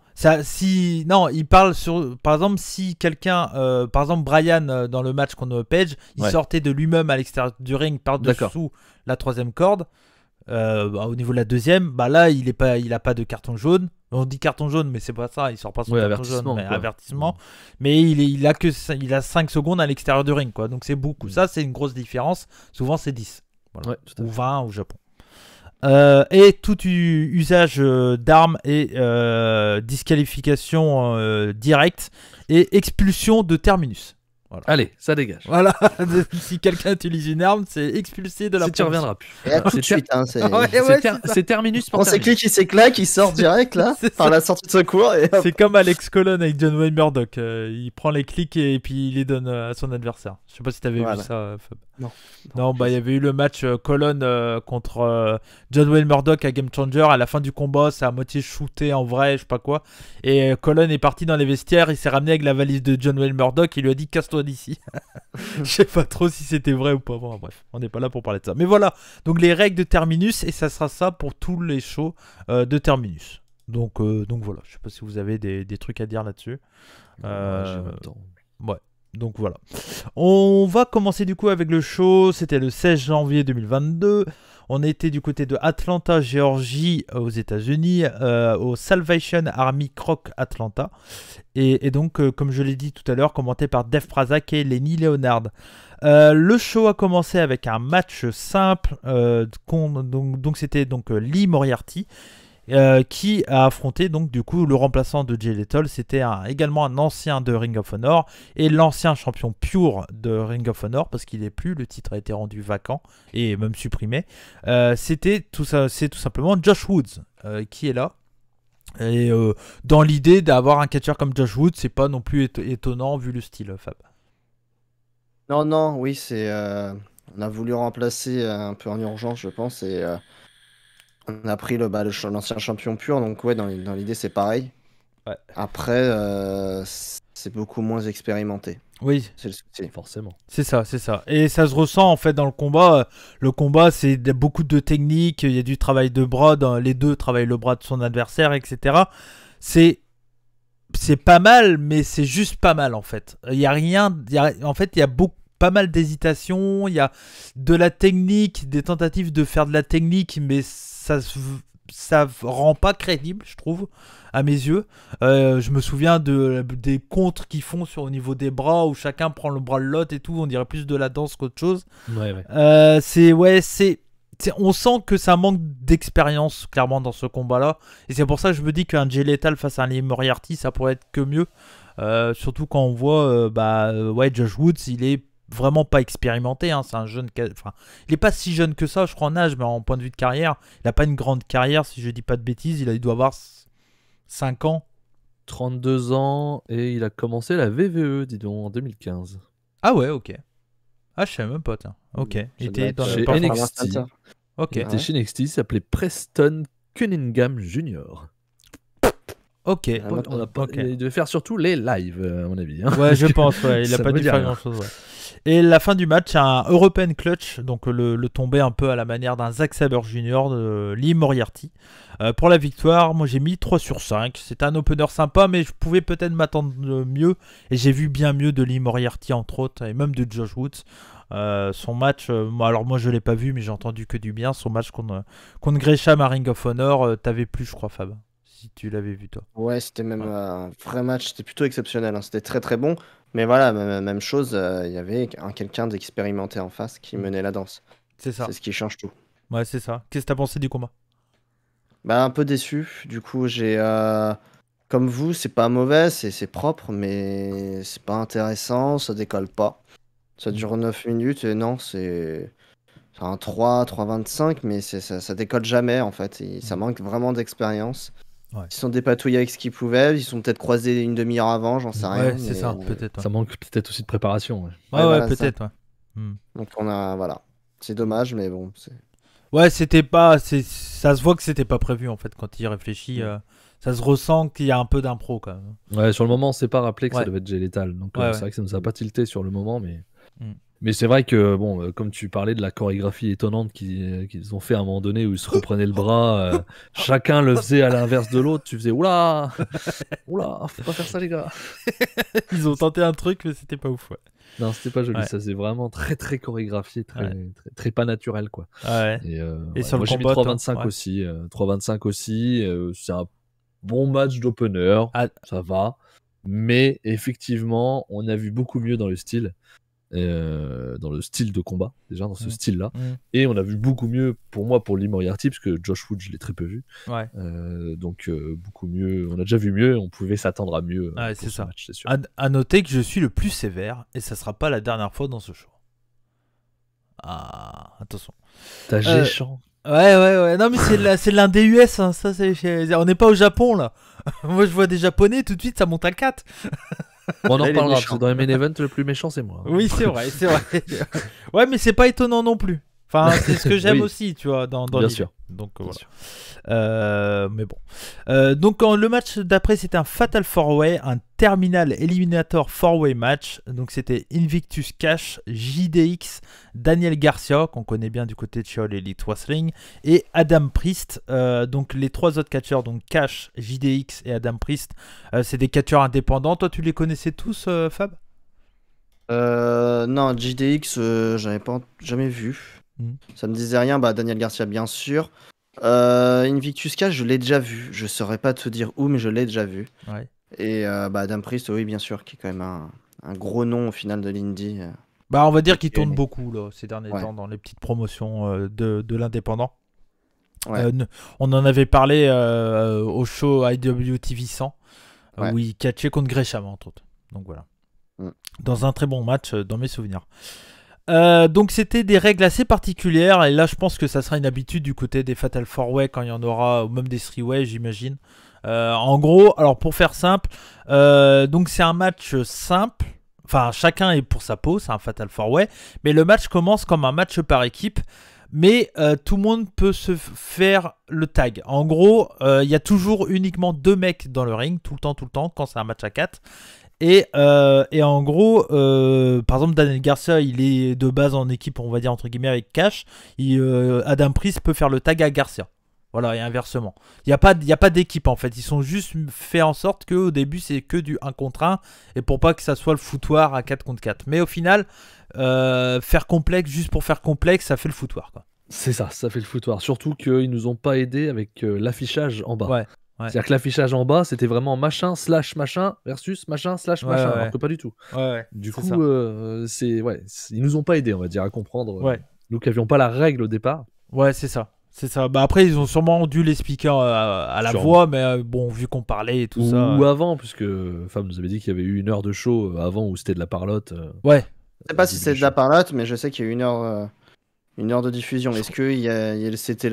[SPEAKER 2] non, il parle sur, par exemple, si quelqu'un, par exemple Brian dans le match contre Page, il
[SPEAKER 4] Ouais.
[SPEAKER 2] sortait de lui-même à l'extérieur du ring par
[SPEAKER 4] D'accord.
[SPEAKER 2] dessous la troisième corde, au niveau de la deuxième, bah là il a pas de carton jaune. On dit carton jaune, mais c'est pas ça, il sort pas son
[SPEAKER 4] Ouais,
[SPEAKER 2] carton jaune,
[SPEAKER 4] avertissement,
[SPEAKER 2] mais
[SPEAKER 4] quoi.
[SPEAKER 2] avertissement. Mais il a 5 secondes à l'extérieur du ring, quoi. Donc c'est beaucoup. Ça c'est une grosse différence. Souvent c'est 10. Voilà.
[SPEAKER 4] Ouais, tout à
[SPEAKER 2] Ou
[SPEAKER 4] fait.
[SPEAKER 2] 20 au Japon. Et tout usage d'armes et disqualification directe et expulsion de terminus.
[SPEAKER 4] Allez, ça dégage.
[SPEAKER 2] Voilà, si quelqu'un utilise une arme, c'est expulsé de la
[SPEAKER 4] Si tu
[SPEAKER 2] promotion.
[SPEAKER 4] reviendras plus.
[SPEAKER 3] Et là, tout de
[SPEAKER 4] C'est
[SPEAKER 3] suite, hein, c'est...
[SPEAKER 2] Ouais,
[SPEAKER 4] C'est
[SPEAKER 2] ouais,
[SPEAKER 4] ter-
[SPEAKER 2] c'est ça.
[SPEAKER 4] c'est terminus pour
[SPEAKER 3] On s'est
[SPEAKER 4] terminus.
[SPEAKER 3] cliqué, c'est claque, il sort direct là,
[SPEAKER 2] C'est
[SPEAKER 3] par
[SPEAKER 2] ça.
[SPEAKER 3] la sortie de secours et hop.
[SPEAKER 2] C'est comme Alex Colon avec John Wayne Murdoch. Il prend les clics et puis il les donne à son adversaire. Je sais pas si t'avais
[SPEAKER 3] Voilà.
[SPEAKER 2] vu ça, Fab.
[SPEAKER 3] Non.
[SPEAKER 2] Bah il y avait eu le match Colon contre John Wayne Murdoch à Game Changer. À la fin du combat, c'est à moitié shooté en vrai, je sais pas quoi. Et Colon est parti dans les vestiaires. Il s'est ramené avec la valise de John Wayne Murdoch. Il lui a dit casse-toi d'ici. Je sais pas trop si c'était vrai ou pas. Bon, bref, on n'est pas là pour parler de ça. Mais voilà, donc les règles de Terminus, et ça sera ça pour tous les shows de Terminus. Donc voilà, je sais pas si vous avez des trucs à dire là-dessus.
[SPEAKER 4] Ouais, j'ai en même temps.
[SPEAKER 2] Donc voilà. On va commencer du coup avec le show. C'était le 16 janvier 2022. On était du côté de Atlanta, Géorgie, aux États-Unis, au Salvation Army Croc Atlanta. Et donc, comme je l'ai dit tout à l'heure, commenté par Dave Prazak et Lenny Leonard. Le show a commencé avec un match simple. Donc c'était Lee Moriarty. Qui a affronté donc du coup le remplaçant de Jay Lethal. C'était également un ancien de Ring of Honor et l'ancien champion pure de Ring of Honor parce qu'il n'est plus, le titre a été rendu vacant et même supprimé. C'est tout simplement Josh Woods qui est là. Et dans l'idée d'avoir un catcheur comme Josh Woods, c'est pas non plus étonnant vu le style, Fab.
[SPEAKER 3] Non, oui, on a voulu remplacer un peu en urgence, je pense, et on a pris l'ancien champion pur, donc ouais, dans l'idée, c'est pareil.
[SPEAKER 2] Ouais.
[SPEAKER 3] Après, c'est beaucoup moins expérimenté,
[SPEAKER 2] Oui,
[SPEAKER 3] c'est le souci.
[SPEAKER 4] Forcément.
[SPEAKER 2] c'est ça. Et ça se ressent en fait dans le combat. Le combat, c'est beaucoup de techniques, il y a du travail de bras, les deux travaillent le bras de son adversaire, etc. C'est pas mal, mais c'est juste pas mal en fait. Il y a rien, en fait, il y a pas mal d'hésitation, il y a de la technique, des tentatives de faire de la technique, mais ça rend pas crédible, je trouve, à mes yeux. Je me souviens des contres qu'ils font au niveau des bras, où chacun prend le bras de l'autre et tout, on dirait plus de la danse qu'autre chose.
[SPEAKER 4] Ouais.
[SPEAKER 2] On sent que ça manque d'expérience clairement dans ce combat-là, et c'est pour ça que je me dis qu'un Jay Lethal face à un Lee Moriarty, ça pourrait être que mieux. Surtout quand on voit Josh Woods, il est vraiment pas expérimenté, hein. C'est un jeune, il est pas si jeune que ça, je crois, en âge, mais en point de vue de carrière, il a pas une grande carrière, si je dis pas de bêtises. Il doit avoir 5 ans.
[SPEAKER 4] 32 ans et il a commencé la VVE, dis donc, en 2015.
[SPEAKER 2] Ah ouais, ok. Ah, je sais même pas, tiens. Ok.
[SPEAKER 3] Ça
[SPEAKER 2] Il
[SPEAKER 3] doit
[SPEAKER 2] était
[SPEAKER 3] être,
[SPEAKER 2] dans
[SPEAKER 4] chez
[SPEAKER 2] le
[SPEAKER 3] Performance
[SPEAKER 4] NXT.
[SPEAKER 3] Center.
[SPEAKER 2] Ok.
[SPEAKER 4] Il était
[SPEAKER 3] Ouais.
[SPEAKER 4] chez NXT, il s'appelait Preston Cunningham Jr.
[SPEAKER 2] Ok.
[SPEAKER 4] On a pas-
[SPEAKER 2] Ok.
[SPEAKER 4] Il devait faire surtout les lives, à mon avis. hein.
[SPEAKER 2] Ouais, je pense, ouais. Il a
[SPEAKER 4] Ça
[SPEAKER 2] pas
[SPEAKER 4] me
[SPEAKER 2] dû
[SPEAKER 4] dit
[SPEAKER 2] faire
[SPEAKER 4] rien.
[SPEAKER 2] grand chose, ouais. Et la fin du match, un European Clutch, donc le tombé un peu à la manière d'un Zack Sabre Jr. de Lee Moriarty. Pour la victoire, moi j'ai mis 3 sur 5. C'était un opener sympa, mais je pouvais peut-être m'attendre mieux. Et j'ai vu bien mieux de Lee Moriarty, entre autres, et même de Josh Woods. Son match, alors moi je l'ai pas vu, mais j'ai entendu que du bien. Son match contre Gresham à Ring of Honor, t'avais plus, je crois, Fab, si tu l'avais vu toi.
[SPEAKER 3] Ouais, c'était même
[SPEAKER 2] Ouais.
[SPEAKER 3] un vrai match, c'était plutôt exceptionnel, hein. C'était très très bon. Mais voilà, même chose, il y avait quelqu'un d'expérimenté en face qui menait la danse.
[SPEAKER 2] C'est ça.
[SPEAKER 3] C'est ce qui change tout.
[SPEAKER 2] Ouais, c'est ça. Qu'est-ce que t'as pensé du combat?
[SPEAKER 3] Bah, un peu déçu. Du coup, comme vous, c'est pas mauvais, c'est propre, mais c'est pas intéressant, ça décolle pas. Ça dure 9 minutes et non, c'est un 3,25, mais ça décolle jamais en fait. Ça manque vraiment d'expérience.
[SPEAKER 2] Ouais.
[SPEAKER 3] Ils se sont dépatouillés avec ce qu'ils pouvaient, ils sont peut-être croisés une demi-heure avant, j'en sais rien.
[SPEAKER 2] Ouais, c'est
[SPEAKER 3] mais-
[SPEAKER 2] ça, peut-être.
[SPEAKER 4] Ça manque peut-être aussi de préparation. Ouais.
[SPEAKER 2] Ouais,
[SPEAKER 3] voilà,
[SPEAKER 2] peut-être, ouais. Hmm.
[SPEAKER 3] Donc voilà. C'est dommage, mais bon.
[SPEAKER 2] Ouais, c'était pas. Ça se voit que c'était pas prévu en fait quand il réfléchit. Ça se ressent qu'il y a un peu d'impro quand même.
[SPEAKER 4] Ouais, sur le moment, on s'est pas rappelé que ça
[SPEAKER 2] Ouais.
[SPEAKER 4] devait être Gélétal. Donc
[SPEAKER 2] Ouais,
[SPEAKER 4] c'est vrai que ça nous a pas tilté sur le moment, mais.
[SPEAKER 2] Mm.
[SPEAKER 4] Mais c'est vrai que, bon, comme tu parlais de la chorégraphie étonnante qu'ils ont fait à un moment donné où ils se reprenaient le bras, chacun le faisait à l'inverse de l'autre, tu faisais oula, oula, faut pas faire ça les gars.
[SPEAKER 2] Ils ont tenté un truc, mais c'était pas ouf. Ouais.
[SPEAKER 4] Non, c'était pas joli,
[SPEAKER 2] Ouais.
[SPEAKER 4] ça c'est vraiment très très chorégraphié, très pas naturel quoi.
[SPEAKER 2] Ouais.
[SPEAKER 4] Et
[SPEAKER 2] sur le
[SPEAKER 4] moi j'ai mis
[SPEAKER 2] combat,
[SPEAKER 4] 3,25
[SPEAKER 2] ouais.
[SPEAKER 4] aussi, 3,25 aussi, c'est un bon match d'opener,
[SPEAKER 2] Ah.
[SPEAKER 4] ça va, mais effectivement on a vu beaucoup mieux dans le style de combat, déjà dans ce style-là. Et on a vu beaucoup mieux, pour moi, pour Lee Moriarty, parce que Josh Wood, je l'ai très peu vu.
[SPEAKER 2] Ouais.
[SPEAKER 4] Donc, beaucoup mieux. On a déjà vu mieux, on pouvait s'attendre à mieux
[SPEAKER 2] Ouais,
[SPEAKER 4] pour
[SPEAKER 2] c'est
[SPEAKER 4] ce
[SPEAKER 2] ça.
[SPEAKER 4] match, c'est sûr.
[SPEAKER 2] À noter que je suis le plus sévère, et ça sera pas la dernière fois dans ce show. Ah, attention.
[SPEAKER 4] T'as géchant.
[SPEAKER 2] Ouais. Non, mais c'est l'un des US, hein. Ça, on n'est pas au Japon, là. Moi, je vois des Japonais, tout de suite, ça monte à 4.
[SPEAKER 4] On en
[SPEAKER 3] Là, il est
[SPEAKER 4] reparlera,
[SPEAKER 3] méchant.
[SPEAKER 4] parce que dans les main events, le plus méchant, c'est moi.
[SPEAKER 2] Oui, c'est vrai. Ouais, mais c'est pas étonnant non plus. Enfin, c'est ce que j'aime
[SPEAKER 4] Oui.
[SPEAKER 2] aussi, tu vois, dans
[SPEAKER 4] Bien
[SPEAKER 2] l'idée.
[SPEAKER 4] sûr.
[SPEAKER 2] Donc,
[SPEAKER 4] Bien
[SPEAKER 2] voilà.
[SPEAKER 4] sûr.
[SPEAKER 2] Mais bon. Donc le match d'après c'était un Fatal 4-Way, un Terminal Eliminator 4-Way match. Donc c'était Invictus Cash, JDX, Daniel Garcia qu'on connaît bien du côté de Chez All Elite Wrestling et Adam Priest. Donc les trois autres catcheurs, donc Cash, JDX et Adam Priest, c'est des catcheurs indépendants. Toi tu les connaissais tous, Fab?
[SPEAKER 3] Non, JDX, j'avais pas jamais vu. Ça me disait rien. Bah, Daniel Garcia, bien sûr. Invictus Cash, je l'ai déjà vu. Je saurais pas te dire où, mais je l'ai déjà vu.
[SPEAKER 2] Ouais.
[SPEAKER 3] Et bah, Adam Priest, oui, bien sûr, qui est quand même un gros nom au final de l'indie.
[SPEAKER 2] Bah on va dire qu'il
[SPEAKER 3] Ok.
[SPEAKER 2] tourne beaucoup là, ces derniers
[SPEAKER 3] Ouais.
[SPEAKER 2] temps dans les petites promotions de l'indépendant.
[SPEAKER 3] Ouais.
[SPEAKER 2] On en avait parlé au show IWTV 100
[SPEAKER 3] Ouais.
[SPEAKER 2] où il catchait contre Gresham entre autres. Donc voilà. Dans un très bon match dans mes souvenirs. Donc c'était des règles assez particulières et là je pense que ça sera une habitude du côté des Fatal 4-Way quand il y en aura, ou même des 3-Way j'imagine. En gros, alors pour faire simple, donc c'est un match simple. Enfin, chacun est pour sa peau, c'est un Fatal 4-Way. Mais le match commence comme un match par équipe. Mais tout le monde peut se faire le tag. En gros, il y a toujours uniquement 2 mecs dans le ring, tout le temps, quand c'est un match à 4. Et en gros, par exemple, Daniel Garcia, il est de base en équipe, on va dire, entre guillemets, avec Cash. Adam Priest peut faire le tag à Garcia. Voilà, et inversement. Il n'y a pas d'équipe en fait. Ils sont juste fait en sorte qu'au début, c'est que du 1 contre 1. Et pour pas que ça soit le foutoir à 4 contre 4. Mais au final, faire complexe, juste pour faire complexe, ça fait le foutoir, quoi.
[SPEAKER 4] C'est ça fait le foutoir. Surtout qu'ils nous ont pas aidés avec l'affichage en bas.
[SPEAKER 2] Ouais.
[SPEAKER 4] C'est-à-dire que l'affichage en bas, c'était vraiment machin slash machin versus machin slash machin, alors que pas du tout. Du coup, ils nous ont pas aidés, on va dire, à comprendre. Nous qui avions pas la règle au départ.
[SPEAKER 2] Ouais, c'est ça. Bah après, ils ont sûrement dû l'expliquer à la voix, mais bon, vu qu'on parlait et tout ça.
[SPEAKER 4] Ou avant, puisque Fab nous avait dit qu'il y avait eu 1 heure de show avant où c'était de la parlotte.
[SPEAKER 2] Ouais.
[SPEAKER 3] Je sais pas si c'est de la parlotte, mais je sais qu'il y a eu 1 heure de diffusion. Est-ce que c'était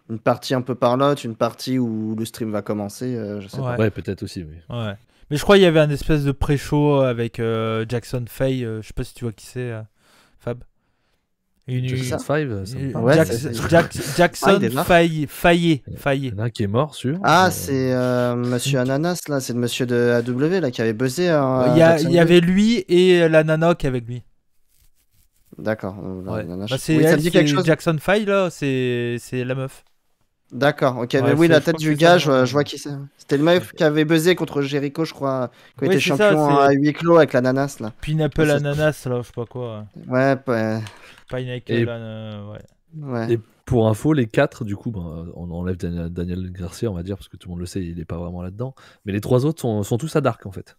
[SPEAKER 3] une partie un peu parlotte, une partie où le stream va commencer je sais pas.
[SPEAKER 4] Ouais, peut-être aussi, oui.
[SPEAKER 2] Ouais. Mais je crois qu'il y avait un espèce de pré-show avec Jackson Faye. Je sais pas si tu vois qui c'est, Fab.
[SPEAKER 4] Jackson 5,
[SPEAKER 2] Jackson Faye.
[SPEAKER 4] Il y en a un qui est mort, sûr.
[SPEAKER 3] Ah, c'est Monsieur Ananas, là. C'est le monsieur de AW, là, qui avait buzzé.
[SPEAKER 2] Il y avait lui et la nana qui est avec lui.
[SPEAKER 3] D'accord.
[SPEAKER 2] Ouais.
[SPEAKER 3] Ça me dit quelque chose.
[SPEAKER 2] Jackson Faye, là, c'est la meuf.
[SPEAKER 3] D'accord, ok. Mais oui, la tête du gars, je vois qui c'est. C'était le meuf qui avait buzzé contre Jericho, je crois, quand il était champion à huis clos avec l'ananas, là.
[SPEAKER 2] Pineapple Ananas, là, je sais pas quoi.
[SPEAKER 3] Ouais,
[SPEAKER 2] Pineapple,
[SPEAKER 3] ouais.
[SPEAKER 4] Et pour info, les 4, du coup, on enlève Daniel Garcia, on va dire, parce que tout le monde le sait, il est pas vraiment là-dedans. Mais les 3 autres sont tous à Dark, en fait.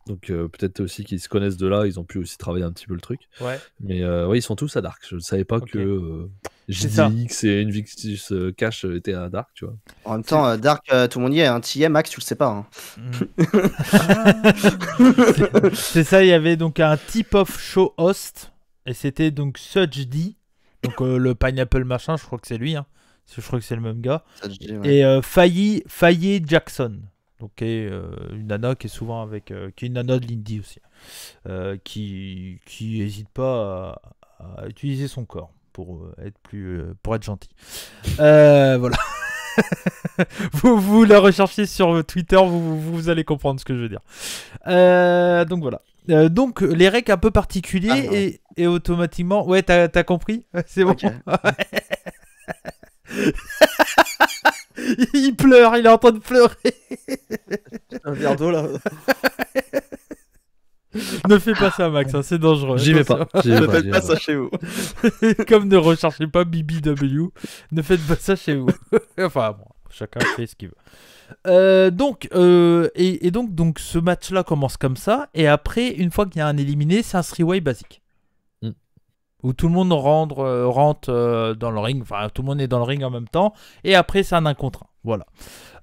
[SPEAKER 4] Donc peut-être aussi qu'ils se connaissent de là, ils ont pu aussi travailler un petit peu le truc.
[SPEAKER 2] Ouais.
[SPEAKER 4] Mais ouais, ils sont tous à Dark. Je ne savais pas que
[SPEAKER 2] C'est ça.
[SPEAKER 4] JDX et Invictus Cash étaient à Dark, tu vois.
[SPEAKER 3] En même temps, Dark, tout le monde y est. Hein. T'y es, Max, tu le sais pas. Hein.
[SPEAKER 2] C'est ça, il y avait donc un tip-off show host, et c'était donc Sudge D, donc le Pineapple machin, je crois que c'est lui, hein. Je crois que c'est le même gars.
[SPEAKER 3] Ça, je dis, ouais.
[SPEAKER 2] Et Faye Jackson, donc qui est une nana qui est souvent avec, qui est une nana de l'indie aussi, qui hésite pas à utiliser son corps pour être gentil. Voilà. vous la recherchez sur Twitter, vous allez comprendre ce que je veux dire. Donc voilà. Donc les recs un peu particuliers et automatiquement... Ouais, t'as compris? C'est bon.
[SPEAKER 3] Ok.
[SPEAKER 2] Il pleure, il est en train de pleurer.
[SPEAKER 3] Un verre d'eau là.
[SPEAKER 2] Ne fais pas ça, Max, hein, c'est dangereux.
[SPEAKER 4] J'y vais pas.
[SPEAKER 3] Ne faites pas ça chez vous.
[SPEAKER 2] Comme ne recherchez pas BBW, ne faites pas ça chez vous. Enfin bon, chacun fait ce qu'il veut. Donc ce match-là commence comme ça, et après, une fois qu'il y a un éliminé, c'est un three-way basique. Où tout le monde rentre dans le ring, enfin tout le monde est dans le ring en même temps, et après c'est un 1 contre 1. Voilà.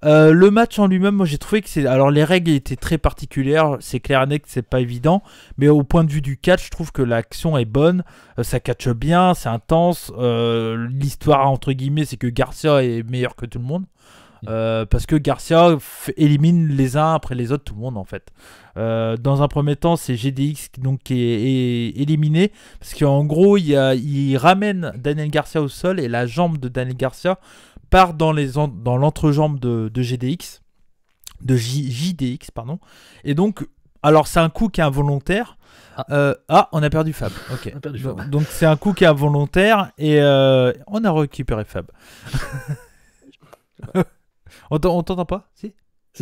[SPEAKER 2] Le match en lui-même, moi j'ai trouvé que c'est... Alors les règles étaient très particulières, c'est clair et net que c'est pas évident, mais au point de vue du catch, je trouve que l'action est bonne, ça catche bien, c'est intense, l'histoire entre guillemets c'est que Garcia est meilleur que tout le monde. Parce que Garcia élimine les uns après les autres tout le monde en fait. Dans un premier temps, c'est GDX donc, qui est éliminé parce qu'en gros, il ramène Daniel Garcia au sol et la jambe de Daniel Garcia part dans l'entrejambe de GDX, de JDX, pardon. Et donc, alors c'est un coup qui est involontaire. On a perdu Fab. Ok.
[SPEAKER 4] On a perdu Fab.
[SPEAKER 2] Donc c'est un coup qui est involontaire et on a récupéré Fab. On t'entend pas? Si,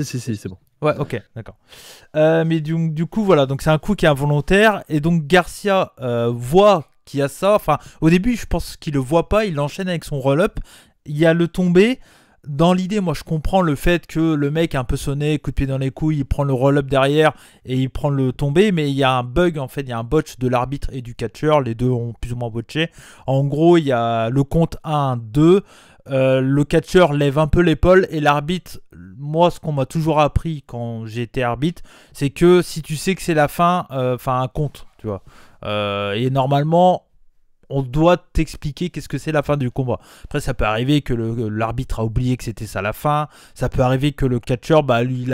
[SPEAKER 4] c'est bon.
[SPEAKER 2] Ouais, ok, d'accord. Mais du coup, voilà, donc c'est un coup qui est involontaire, et donc Garcia voit qu'il y a ça. Enfin, au début, je pense qu'il le voit pas, il l'enchaîne avec son roll-up. Il y a le tombé. Dans l'idée, moi, je comprends le fait que le mec est un peu sonné, coup de pied dans les couilles, il prend le roll-up derrière et il prend le tombé, mais il y a un bug, en fait, il y a un botch de l'arbitre et du catcher, les deux ont plus ou moins botché. En gros, il y a le compte 1, 2. Le catcher lève un peu l'épaule et l'arbitre, moi ce qu'on m'a toujours appris quand j'ai été arbitre, c'est que si tu sais que c'est la fin, un compte, tu vois. Et normalement, on doit t'expliquer qu'est-ce que c'est la fin du combat. Après, ça peut arriver que l'arbitre a oublié que c'était ça la fin. Ça peut arriver que le catcher, lui,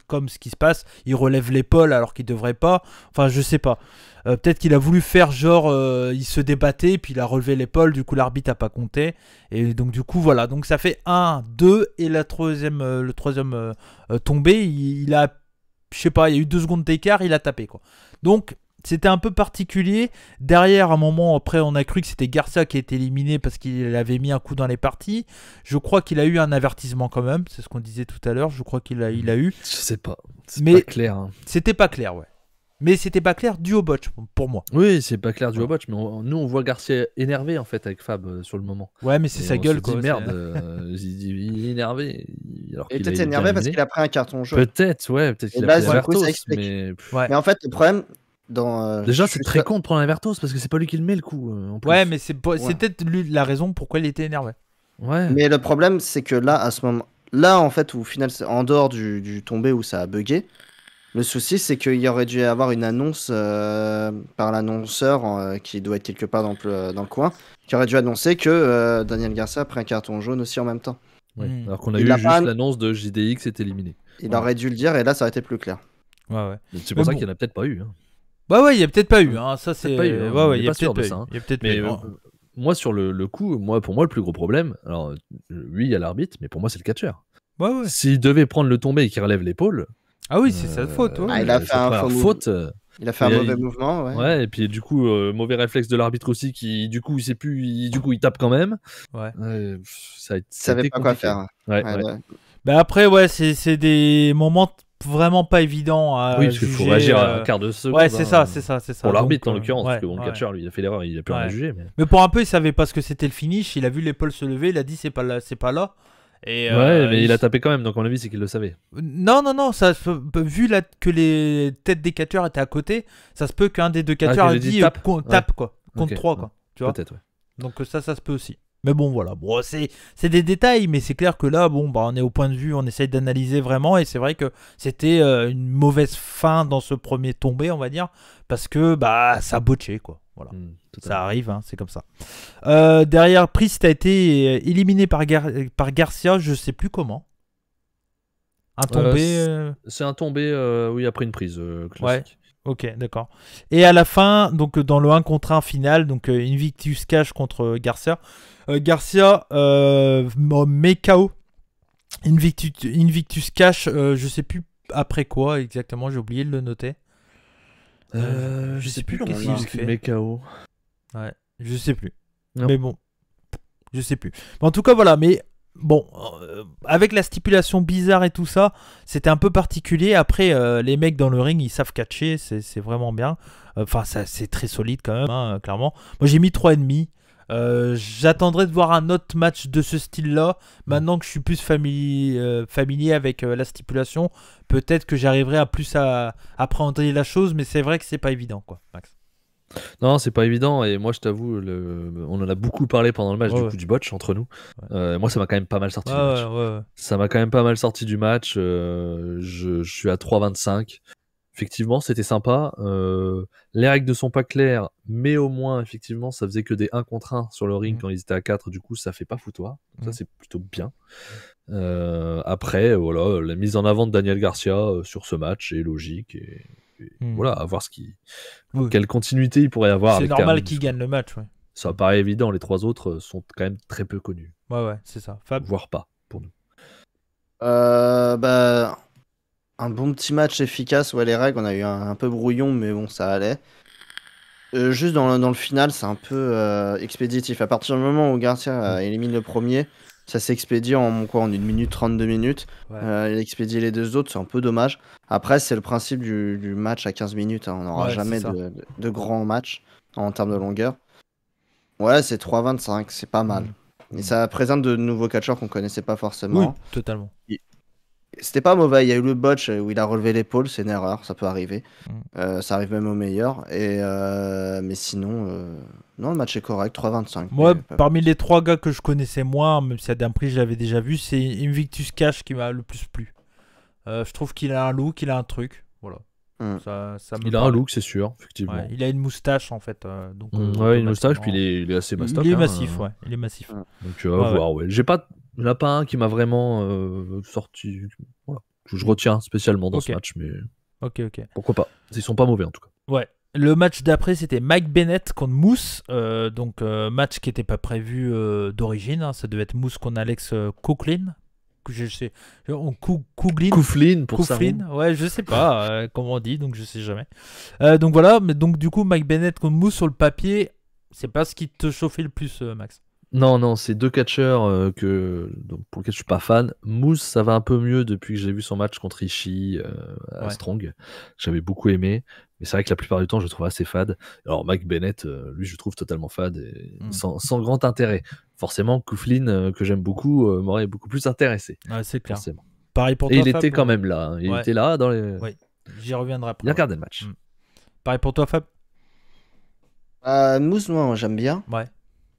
[SPEAKER 2] comme ce qui se passe, il relève l'épaule alors qu'il devrait pas. Enfin, je sais pas. Peut-être qu'il a voulu faire genre il se débattait puis il a relevé l'épaule, du coup l'arbitre a pas compté et donc du coup voilà, donc ça fait 1, 2 et le troisième tombé, il a, je sais pas, il y a eu 2 secondes d'écart, il a tapé quoi. Donc c'était un peu particulier. Derrière, à un moment, après, on a cru que c'était Garcia qui était éliminé parce qu'il avait mis un coup dans les parties. Je crois qu'il a eu un avertissement quand même, c'est ce qu'on disait tout à l'heure, je crois qu'il a eu.
[SPEAKER 4] Je sais pas, c'est
[SPEAKER 2] mais
[SPEAKER 4] pas clair. Hein.
[SPEAKER 2] C'était pas clair, ouais. Mais c'était pas clair dû au botch pour moi.
[SPEAKER 4] Oui, c'est pas clair dû au botch, mais nous on voit Garcia énervé en fait avec Fab sur le moment.
[SPEAKER 2] Ouais, mais c'est sa gueule quoi.
[SPEAKER 4] Merde, il est énervé. Alors
[SPEAKER 3] et peut-être énervé parce qu'il a pris un carton jaune.
[SPEAKER 4] Peut-être, ouais, peut-être qu'il a pris un Vertos,
[SPEAKER 3] mais en fait le problème
[SPEAKER 4] déjà c'est très con de prendre un Vertos parce que c'est pas lui qui le met le coup. En plus.
[SPEAKER 2] Ouais, mais c'est peut-être la raison pourquoi il était énervé.
[SPEAKER 4] Ouais.
[SPEAKER 3] Mais le problème c'est que là à ce moment là en fait où au final c'est en dehors du tombé où ça a bugué. Le souci, c'est qu'il y aurait dû y avoir une annonce par l'annonceur qui doit être quelque part dans le coin, qui aurait dû annoncer que Daniel Garcia a pris un carton jaune aussi en même temps.
[SPEAKER 4] Ouais. Alors qu'on a eu juste l'annonce de JDX est éliminé.
[SPEAKER 3] Il aurait dû le dire et là, ça aurait été plus clair.
[SPEAKER 2] Ouais.
[SPEAKER 4] C'est pour ça qu'il n'y en a peut-être pas eu. Hein.
[SPEAKER 2] Bah ouais, il n'y a peut-être pas eu. Hein. Ça, c'est.
[SPEAKER 4] Pas eu, hein.
[SPEAKER 2] Ouais, il y a peut-être pas eu.
[SPEAKER 4] Hein.
[SPEAKER 2] Il y a peut-être
[SPEAKER 4] mais moi, sur le coup, pour moi, le plus gros problème, alors oui, il y a l'arbitre, mais pour moi, c'est le catcher.
[SPEAKER 2] Ouais.
[SPEAKER 4] S'il devait prendre le tombé et qu'il relève l'épaule.
[SPEAKER 2] Ah oui, c'est sa faute. Ouais.
[SPEAKER 3] Il a fait un
[SPEAKER 4] faute.
[SPEAKER 3] Il a fait un mauvais mouvement.
[SPEAKER 4] Ouais, et puis du coup, mauvais réflexe de l'arbitre aussi, qui du coup, il sait plus, du coup, il tape quand même.
[SPEAKER 2] Ouais.
[SPEAKER 3] Ça savait pas quoi faire.
[SPEAKER 4] Ouais.
[SPEAKER 2] Bah après, ouais, c'est des moments vraiment pas évidents à
[SPEAKER 4] parce qu'il faut réagir à un quart de seconde.
[SPEAKER 2] Ouais, c'est ça.
[SPEAKER 4] Pour l'arbitre, en l'occurrence, parce que le catcher, lui, il a fait l'erreur, il a plus rien à juger.
[SPEAKER 2] Mais pour un peu, il savait pas ce que c'était le finish, il a vu l'épaule se lever, il a dit c'est pas là. Et,
[SPEAKER 4] Ouais, mais il a tapé quand même, donc à mon avis, c'est qu'il le savait.
[SPEAKER 2] Non, vu que les têtes des catcheurs étaient à côté, ça se peut qu'un des deux catcheurs
[SPEAKER 4] qu'il
[SPEAKER 2] ait
[SPEAKER 4] ait dit
[SPEAKER 2] dit
[SPEAKER 4] tape.
[SPEAKER 2] tape quoi, contre
[SPEAKER 4] Ok,
[SPEAKER 2] 3
[SPEAKER 4] ouais.
[SPEAKER 2] quoi, tu vois.
[SPEAKER 4] Peut-être, ouais.
[SPEAKER 2] Donc ça se peut aussi. Mais bon, voilà. Bon, c'est des détails, mais c'est clair que là, bon, bah, on est au point de vue, on essaye d'analyser vraiment, et c'est vrai que c'était une mauvaise fin dans ce premier tombé, on va dire, parce que bah ça a botché quoi. Voilà. Ça arrive, hein, c'est comme ça. Derrière, Priest a été éliminé par Garcia, je sais plus comment. Un tombé.
[SPEAKER 4] C'est un tombé, oui, après une prise classique.
[SPEAKER 2] Ouais. Ok, d'accord. Et à la fin, donc dans le 1 contre 1 final, donc Invictus Cash contre Garcia. Garcia met KO Invictus Cash, je sais plus après quoi exactement, j'ai oublié de le noter.
[SPEAKER 4] Je sais plus
[SPEAKER 2] qu'est-ce
[SPEAKER 4] comment il
[SPEAKER 2] fait.
[SPEAKER 4] met KO.
[SPEAKER 2] Ouais, je sais plus.
[SPEAKER 4] Non.
[SPEAKER 2] Mais bon, je sais plus. Mais en tout cas, voilà, mais bon, avec la stipulation bizarre et tout ça, c'était un peu particulier. Après, les mecs dans le ring, ils savent catcher, c'est vraiment bien. Enfin, c'est très solide quand même, hein, clairement. Moi, j'ai mis 3,5. J'attendrai de voir un autre match de ce style-là. Maintenant que je suis plus familier avec la stipulation, peut-être que j'arriverai à plus à appréhender la chose, mais c'est vrai que c'est pas évident, quoi, Max.
[SPEAKER 4] Non, c'est pas évident, et moi je t'avoue, on en a beaucoup parlé pendant le match du botch entre nous. Moi ça m'a quand même pas mal sorti du match. Ça m'a quand même pas mal sorti du match. Je suis à 3,25. Effectivement, c'était sympa. Les règles ne sont pas claires, mais au moins, effectivement, ça faisait que des 1 contre 1 sur le ring quand ils étaient à 4. Du coup, ça fait pas foutoir. Ça, c'est plutôt bien. Après, voilà, la mise en avant de Daniel Garcia sur ce match est logique. Et voilà, à voir quelle continuité il pourrait avoir.
[SPEAKER 2] C'est normal qu'il gagne le match. Ouais.
[SPEAKER 4] Ça paraît évident. Les 3 autres sont quand même très peu connus.
[SPEAKER 2] Ouais, c'est ça. Fab.
[SPEAKER 4] Voire pas, pour nous.
[SPEAKER 3] Un bon petit match efficace. Ouais, les règles, on a eu un peu brouillon, mais bon, ça allait. Juste dans le final, c'est un peu expéditif. À partir du moment où Garcia élimine le premier, ça s'expédie en 1 minute 32 minutes. Ouais. Il expédie les 2 autres, c'est un peu dommage. Après, c'est le principe du match à 15 minutes. Hein. On n'aura jamais de grands matchs en termes de longueur. Ouais, c'est 3,25, c'est pas mal. Et ça présente de nouveaux catcheurs qu'on connaissait pas forcément.
[SPEAKER 2] Oui, totalement.
[SPEAKER 3] C'était pas mauvais, il y a eu le botch où il a relevé l'épaule, c'est une erreur, ça peut arriver. Ça arrive même au meilleur. Mais sinon, non, le match est correct, 3,25.
[SPEAKER 2] Moi, parmi les 3 gars que je connaissais moins, même si à d'un prix je l'avais déjà vu, c'est Invictus Cash qui m'a le plus plu. Je trouve qu'il a un look, il a un truc. Voilà. Ça
[SPEAKER 4] il a un look, c'est sûr, effectivement.
[SPEAKER 2] Ouais, il a une moustache en fait. Donc,
[SPEAKER 4] ouais, une moustache, puis il est assez mastoc.
[SPEAKER 2] Il est massif, ouais. Il est massif.
[SPEAKER 4] Donc, voir, ouais. Il n'y en a pas un qui m'a vraiment sorti. Voilà. Je retiens spécialement dans ce match, mais.
[SPEAKER 2] Ok.
[SPEAKER 4] Pourquoi pas. Ils sont pas mauvais en tout cas.
[SPEAKER 2] Ouais. Le match d'après, c'était Mike Bennett contre Moose. Donc, match qui n'était pas prévu d'origine. Hein. Ça devait être Moose contre Alex Coughlin.
[SPEAKER 4] Coughlin pour ça.
[SPEAKER 2] Ouais, je sais pas comment on dit, donc je sais jamais. Donc voilà, mais donc du coup, Mike Bennett contre Moose sur le papier, c'est pas ce qui te chauffait le plus, Max.
[SPEAKER 4] Non, c'est 2 catcheurs pour lesquels je suis pas fan. Moose, ça va un peu mieux depuis que j'ai vu son match contre Ishii à Strong. J'avais beaucoup aimé, mais c'est vrai que la plupart du temps, je le trouve assez fade. Alors Mike Bennett, lui, je le trouve totalement fade et sans grand intérêt. Forcément, Coughlin, que j'aime beaucoup, m'aurait beaucoup plus intéressé.
[SPEAKER 2] Ouais, c'est clair.
[SPEAKER 4] Forcément.
[SPEAKER 2] Pareil pour toi,
[SPEAKER 4] et il était quand même là. Hein. Il était là dans les.
[SPEAKER 2] Oui, j'y reviendrai après.
[SPEAKER 4] Il a regardé le match.
[SPEAKER 2] Pareil pour toi, Fab.
[SPEAKER 3] Moose, moi, j'aime bien.
[SPEAKER 2] Ouais.